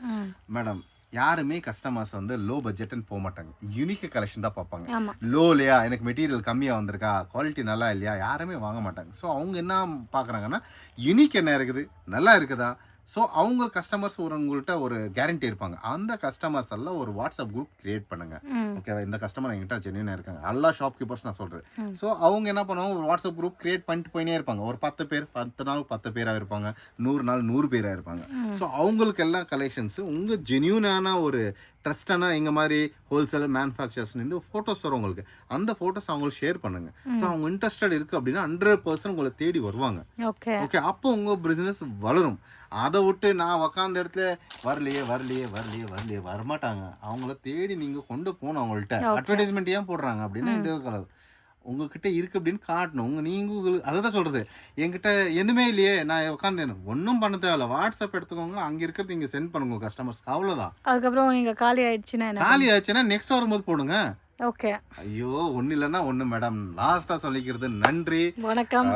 மேடம் யாருமே கஸ்டமர்ஸ் வந்து லோ பட்ஜெட்னு போக மாட்டாங்க, யூனிக் கலெக்ஷன் தான் பார்ப்பாங்க. லோ இல்லையா, எனக்கு மெட்டீரியல் கம்மியாக வந்திருக்கா, குவாலிட்டி நல்லா இல்லையா, யாருமே வாங்க மாட்டாங்க. ஸோ அவங்க என்ன பார்க்குறாங்கன்னா, யூனிக் என்ன இருக்குது, நல்லா இருக்குதா. ஸோ அவங்க கஸ்டமர்ஸ் உங்கள்கிட்ட ஒரு கேரண்டி இருப்பாங்க. அந்த கஸ்டமர்ஸ் எல்லாம் ஒரு வாட்ஸ்அப் குரூப் கிரியேட் பண்ணுங்க. ஓகேவா? இந்த கஸ்டமர் என்கிட்ட ஜென்யூனாக இருக்காங்க, எல்லா ஷாப் கீப்பர்ஸ் நான் சொல்கிறது. ஸோ அவங்க என்ன பண்ணுவாங்க, ஒரு வாட்ஸ்அப் குரூப் கிரியேட் பண்ணிட்டு போயினே இருப்பாங்க. ஒரு 10 பேர் 10 நாள் 10 பேராக இருப்பாங்க, 100 நாள் 100 பேராக இருப்பாங்க. ஸோ அவங்களுக்கு எல்லாம் கலெக்ஷன்ஸு உங்கள் ஜென்யூனான ஒரு ட்ரஸ்டான எங்கள் மாதிரி ஹோல்சேல் மேனுஃபேக்சர்ஸ்லேருந்து ஃபோட்டோஸ் வரும் உங்களுக்கு. அந்த ஃபோட்டோஸ் அவங்களுக்கு ஷேர் பண்ணுங்க. ஸோ அவங்க இன்ட்ரெஸ்டட் இருக்குது அப்படின்னா 100% உங்களை தேடி வருவாங்க. ஓகே, அப்போ உங்கள் பிஸ்னஸ் வளரும். அதை விட்டு நான் உக்காந்த இடத்துல வரலையே வரமாட்டாங்க. அவங்கள தேடி நீங்கள் கொண்டு போகணும். அவங்கள்ட்ட அட்வர்டைஸ்மெண்ட் ஏன் போடுறாங்க அப்படின்னா, இந்த கலர் உங்ககிட்ட இருக்கு அப்படின்னு காட்டணும். நீங்கள் அதை தான் சொல்கிறது, என்கிட்ட எதுவுமே இல்லையே, நான் உட்காந்து ஒன்றும் பண்ண தேவையில்ல, வாட்ஸ்அப் எடுத்துக்கோங்க, அங்கே இருக்கிறது நீங்கள் சென்ட் பண்ணுங்க கஸ்டமர்ஸ்க்கு, அவ்வளோதான். அதுக்கப்புறம் நீங்கள் காலி ஆயிடுச்சுன்னா நெக்ஸ்ட் வரும்போது போடுங்க. ஓகே, ஐயோ ஒன்றும் இல்லைன்னா ஒன்று மேடம். லாஸ்ட்டாக சொல்லிக்கிறது, நன்றி, வணக்கம்.